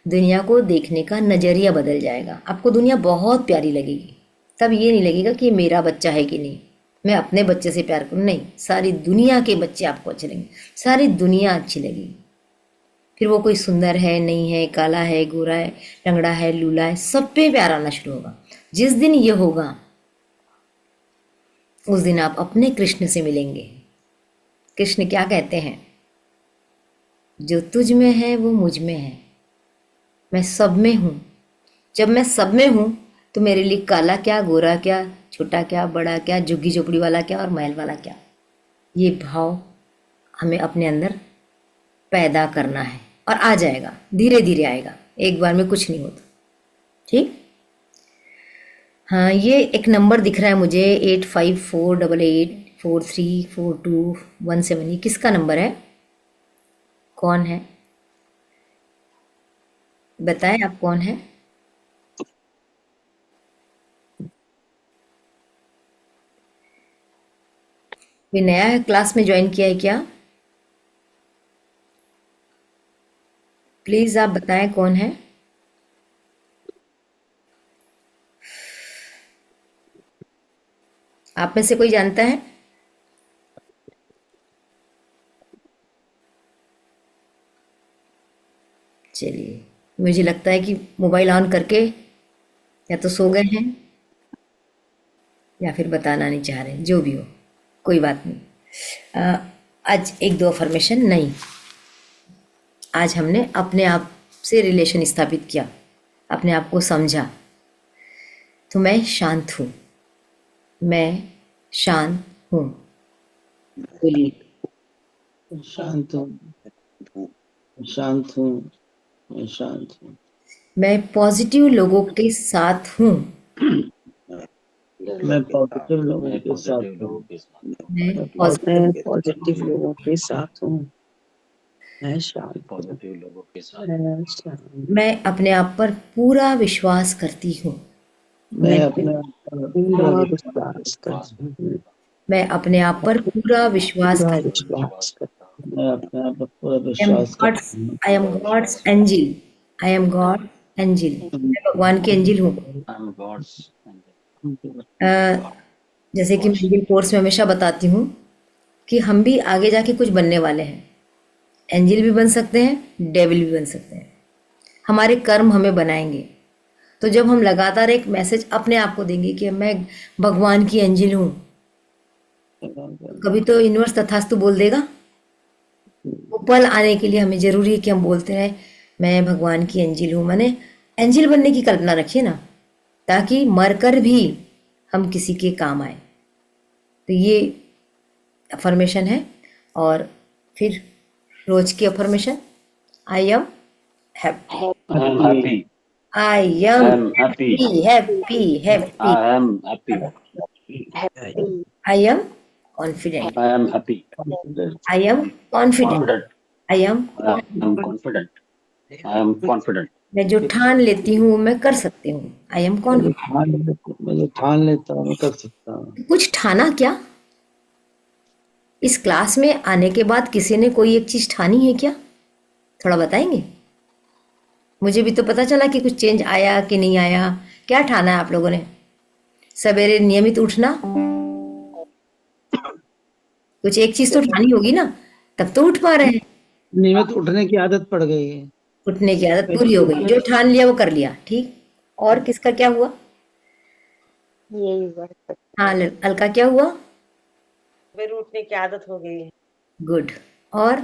दुनिया को देखने का नजरिया बदल जाएगा। आपको दुनिया बहुत प्यारी लगेगी। तब ये नहीं लगेगा कि ये मेरा बच्चा है कि नहीं, मैं अपने बच्चे से प्यार करूं। नहीं, सारी दुनिया के बच्चे आपको अच्छे लगेंगे, सारी दुनिया अच्छी लगेगी। फिर वो कोई सुंदर है, नहीं है, काला है, गोरा है, लंगड़ा है, लूला है, सब पे प्यार आना शुरू होगा। जिस दिन ये होगा, उस दिन आप अपने कृष्ण से मिलेंगे। कृष्ण क्या कहते हैं? जो तुझ में है वो मुझ में है, मैं सब में हूँ। जब मैं सब में हूँ तो मेरे लिए काला क्या, गोरा क्या, छोटा क्या, बड़ा क्या, झुग्गी झोपड़ी वाला क्या और महल वाला क्या, ये भाव हमें अपने अंदर पैदा करना है। और आ जाएगा, धीरे धीरे आएगा, एक बार में कुछ नहीं होता। ठीक? हाँ, ये एक नंबर दिख रहा है मुझे, 8548843421 ये किसका नंबर है? कौन है? बताएं आप कौन है? कोई नया है, क्लास में ज्वाइन किया है क्या? प्लीज आप बताएं कौन है? आप में से कोई जानता है? चलिए, मुझे लगता है कि मोबाइल ऑन करके या तो सो गए हैं या फिर बताना नहीं चाह रहे। जो भी हो, कोई बात नहीं। आज एक दो अफर्मेशन नहीं, आज हमने अपने आप से रिलेशन स्थापित किया, अपने आप को समझा। तो मैं शांत हूँ, मैं शांत हूँ। बोलिए। शांत हूँ, शांत हूँ, मैं शांत हूँ। मैं पॉजिटिव लोगों के साथ हूँ। मैं पॉजिटिव लोगों मैं के साथ पॉजिटिव लोगों हूँ। के साथ हूँ। मैं मैं पॉजिटिव पॉजिटिव लोगों के साथ हूँ। मैं मैं शांत हूँ, पॉजिटिव लोगों के साथ मैं शांत। मैं अपने आप पर पूरा विश्वास करती हूँ। मैं मैं अपने आप पर पूरा विश्वास करता हूँ। मैं अपने आप पर पूरा विश्वास पूरा करती विश्वास करता हूँ। मैं अपने आप पर पूरा हूँ। विश्वास करता हूँ। I am God's angel. I am God angel. मैं भगवान की एंजिल हूँ। आई एम गॉड्स जैसे कि मैं एंजिल कोर्स में हमेशा बताती हूँ कि हम भी आगे जाके कुछ बनने वाले हैं। एंजिल भी बन सकते हैं, डेविल भी बन सकते हैं। हमारे कर्म हमें बनाएंगे। तो जब हम लगातार एक मैसेज अपने आप को देंगे कि मैं भगवान की एंजिल हूँ, कभी तो यूनिवर्स तथास्तु बोल देगा। वो पल आने के लिए हमें जरूरी है कि हम बोलते रहें मैं भगवान की एंजिल हूँ। मैंने एंजिल बनने की कल्पना रखिए ना, ताकि मरकर भी हम किसी के काम आए। तो ये अफर्मेशन है। और फिर रोज की affirmation, I am happy. I am happy I I am am happy happy happy happy. I am happy happy I am confident. I am happy I am confident. Confident I am I am confident I am confident मैं जो ठान लेती हूँ वो मैं कर सकती हूँ। I am confident. मैं जो ठान लेता हूँ मैं कर सकता हूँ। कुछ ठाना क्या? इस क्लास में आने के बाद किसी ने कोई एक चीज ठानी है क्या? थोड़ा बताएंगे। मुझे भी तो पता चला कि कुछ चेंज आया कि नहीं आया। क्या ठाना है आप लोगों ने? सवेरे नियमित उठना, कुछ एक चीज तो ठानी होगी ना, तब तो उठ पा रहे हैं। नियमित उठने की आदत पड़ गई है। उठने की आदत पूरी हो गई, जो ठान लिया वो कर लिया, ठीक। और किसका क्या हुआ? यही बात। हाँ, अलका क्या हुआ? फिर उठने की आदत हो गई है। गुड। और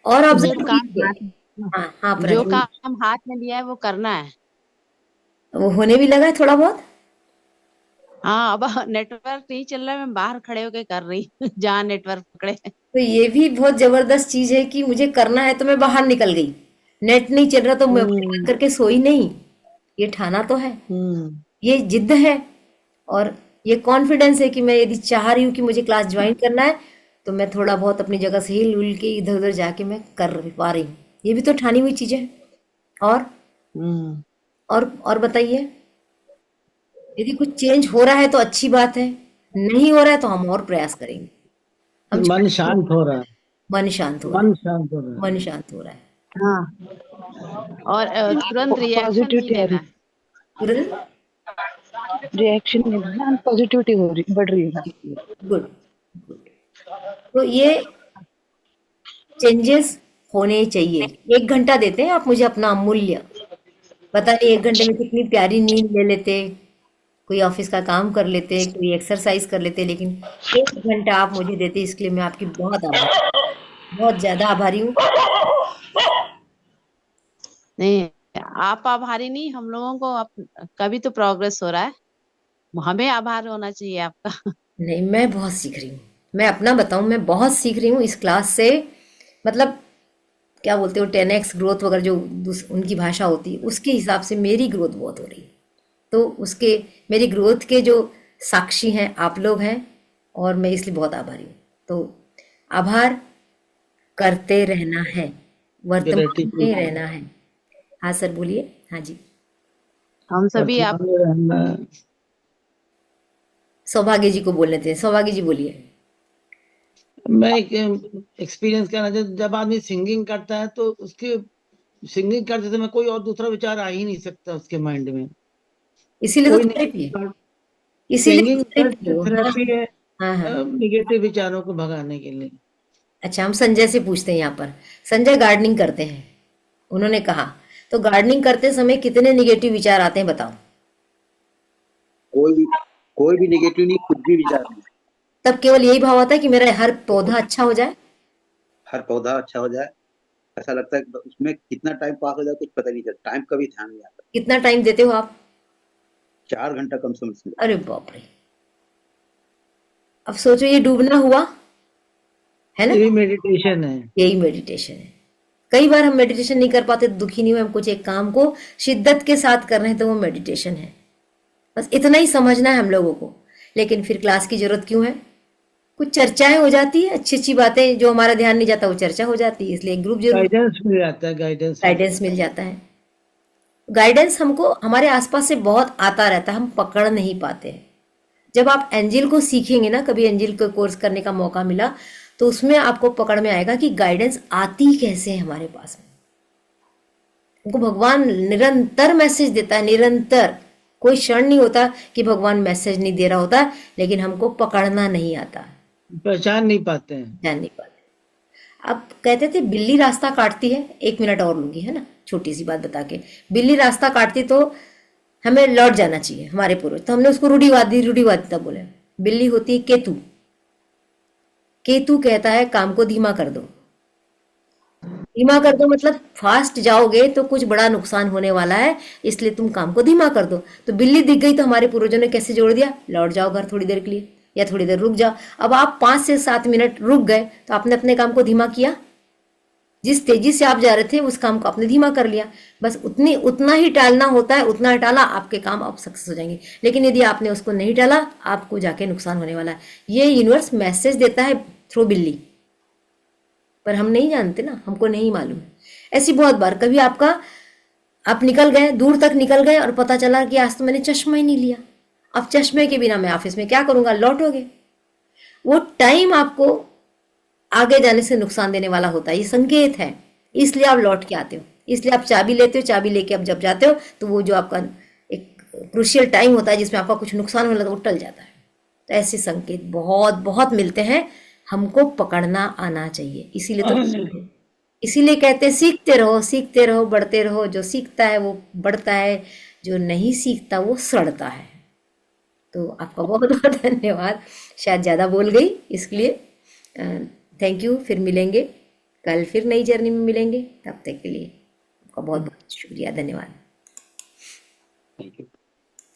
जो ऑब्जर्व काम कीजिए। हाथ हाँ हाँ जो प्रज्वल, काम हाथ में लिया है वो करना है। वो होने भी लगा है थोड़ा बहुत। हाँ, अब नेटवर्क नहीं चल रहा है, मैं बाहर खड़े होके कर रही हूँ जहाँ नेटवर्क पकड़े। तो ये भी बहुत जबरदस्त चीज है कि मुझे करना है तो मैं बाहर निकल गई। नेट नहीं चल रहा तो मैं बंद करके सोई नहीं। ये ठाना तो है, ये जिद्द है, और ये कॉन्फिडेंस है कि मैं यदि चाह रही हूँ कि मुझे क्लास ज्वाइन करना है तो मैं थोड़ा बहुत अपनी जगह से हिल उल के इधर उधर जाके मैं कर पा रही हूँ। ये भी तो ठानी हुई चीजें हैं। और और बताइए, यदि कुछ चेंज हो रहा है तो अच्छी बात है, नहीं हो रहा है तो हम और प्रयास करेंगे। हम मन शांत हो रहा है। मन शांत हो रहा मन शांत हो रहा है। है। मन शांत हो रहा है। हाँ, और तुरंत रिएक्शन नहीं पॉजिटिविटी आ देना रही, है। तुरंत रिएक्शन नहीं देना, पॉजिटिविटी हो रही, बढ़ रही है। Good good. तो ये चेंजेस होने चाहिए। 1 घंटा देते हैं आप मुझे अपना अमूल्य, पता नहीं 1 घंटे में कितनी प्यारी नींद ले लेते, कोई ऑफिस का काम कर लेते, कोई एक्सरसाइज कर लेते, लेकिन 1 घंटा आप मुझे देते, इसके लिए मैं आपकी बहुत आभारी, बहुत ज्यादा आभारी हूँ। नहीं, आप आभारी नहीं, हम लोगों को कभी तो प्रोग्रेस हो रहा है, हमें आभार होना चाहिए आपका। नहीं, मैं बहुत सीख रही हूँ। मैं अपना बताऊं, मैं बहुत सीख रही हूँ इस क्लास से। मतलब क्या बोलते हो, 10x ग्रोथ वगैरह जो उनकी भाषा होती है, उसके हिसाब से मेरी ग्रोथ बहुत हो रही है। तो उसके, मेरी ग्रोथ के जो साक्षी हैं आप लोग हैं, और मैं इसलिए बहुत आभारी हूँ। तो आभार करते रहना है, वर्तमान में रहना है। हाँ सर बोलिए। हाँ जी, हम सभी आप वर्तमान में रहना है। सौभाग्य जी को बोलने थे। सौभाग्य जी बोलिए। मैं एक एक्सपीरियंस कहना चाहता, जब आदमी सिंगिंग करता है तो उसके सिंगिंग करते समय कोई और दूसरा विचार आ ही नहीं सकता उसके माइंड में। इसीलिए कोई तो नहीं, थेरेपी है। इसीलिए सिंगिंग तो थेरेपी है वो। हाँ थेरेपी है हाँ हाँ। निगेटिव विचारों को भगाने के लिए। अच्छा, हम संजय से पूछते हैं यहाँ पर। संजय गार्डनिंग करते हैं, उन्होंने कहा, तो गार्डनिंग करते समय कितने निगेटिव विचार आते हैं बताओ? कोई भी नेगेटिव नहीं, कुछ भी विचार नहीं। तब केवल यही भाव आता है कि मेरा हर पौधा अच्छा हो जाए। हर पौधा अच्छा हो जाए, ऐसा लगता है कि उसमें कितना टाइम पास हो जाए कुछ पता नहीं चलता, टाइम का भी ध्यान नहीं आता। कितना टाइम देते हो आप? 4 घंटा कम से कम। अरे बाप रे, अब सोचो ये डूबना हुआ है ना। ये मेडिटेशन है। यही मेडिटेशन है। कई बार हम मेडिटेशन नहीं कर पाते, दुखी नहीं हुए, हम कुछ एक काम को शिद्दत के साथ कर रहे हैं तो वो मेडिटेशन है। बस इतना ही समझना है हम लोगों को। लेकिन फिर क्लास की जरूरत क्यों है? कुछ चर्चाएं हो जाती है, अच्छी अच्छी बातें, जो हमारा ध्यान नहीं जाता वो चर्चा हो जाती है, इसलिए ग्रुप जरूर, गाइडेंस मिल जाता है, गाइडेंस गाइडेंस मिल जाता है। गाइडेंस हमको हमारे आसपास से बहुत आता रहता है, हम पकड़ नहीं पाते हैं। जब आप एंजल को सीखेंगे ना, कभी एंजल को कोर्स करने का मौका मिला तो उसमें आपको पकड़ में आएगा कि गाइडेंस आती कैसे है हमारे पास में। हमको भगवान निरंतर मैसेज देता है, निरंतर। कोई क्षण नहीं होता कि भगवान मैसेज नहीं दे रहा होता, लेकिन हमको पकड़ना नहीं आता, पहचान नहीं पाते हैं। जान नहीं पाते। अब कहते थे बिल्ली रास्ता काटती है, 1 मिनट और लूंगी, है ना, छोटी सी बात बता के। बिल्ली रास्ता काटती तो हमें लौट जाना चाहिए, हमारे पूर्वज, तो हमने उसको रूढ़िवादिता बोले। बिल्ली होती है केतु। केतु कहता है काम को धीमा कर दो। धीमा कर दो मतलब फास्ट जाओगे तो कुछ बड़ा नुकसान होने वाला है, इसलिए तुम काम को धीमा कर दो। तो बिल्ली दिख गई तो हमारे पूर्वजों ने कैसे जोड़ दिया, लौट जाओ घर थोड़ी देर के लिए, या थोड़ी देर रुक जाओ। अब आप 5 से 7 मिनट रुक गए तो आपने अपने काम को धीमा किया। जिस तेजी से आप जा रहे थे उस काम को आपने धीमा कर लिया। बस उतना ही टालना होता है, उतना टाला, आपके काम अब सक्सेस हो जाएंगे। लेकिन यदि आपने उसको नहीं टाला, आपको जाके नुकसान होने वाला है। ये यूनिवर्स मैसेज देता है थ्रू बिल्ली, पर हम नहीं जानते ना, हमको नहीं मालूम है। ऐसी बहुत बार, कभी आप निकल गए, दूर तक निकल गए और पता चला कि आज तो मैंने चश्मा ही नहीं लिया। अब चश्मे के बिना मैं ऑफिस में क्या करूंगा, लौटोगे। वो टाइम आपको आगे जाने से नुकसान देने वाला होता है, ये संकेत है, इसलिए आप लौट के आते हो। इसलिए आप चाबी लेते हो, चाबी लेके अब जब जाते हो तो वो जो आपका एक क्रूशियल टाइम होता है जिसमें आपका कुछ नुकसान होने लगता है, वो टल जाता है। तो ऐसे संकेत बहुत बहुत मिलते हैं, हमको पकड़ना आना चाहिए। इसीलिए कहते हैं सीखते रहो, बढ़ते रहो। जो सीखता है वो बढ़ता है, जो नहीं सीखता वो सड़ता है। तो आपका बहुत बहुत धन्यवाद, शायद ज़्यादा बोल गई, इसके लिए थैंक यू। फिर मिलेंगे कल, फिर नई जर्नी में मिलेंगे। तब तक के लिए आपका बहुत बहुत शुक्रिया, धन्यवाद। Thank you.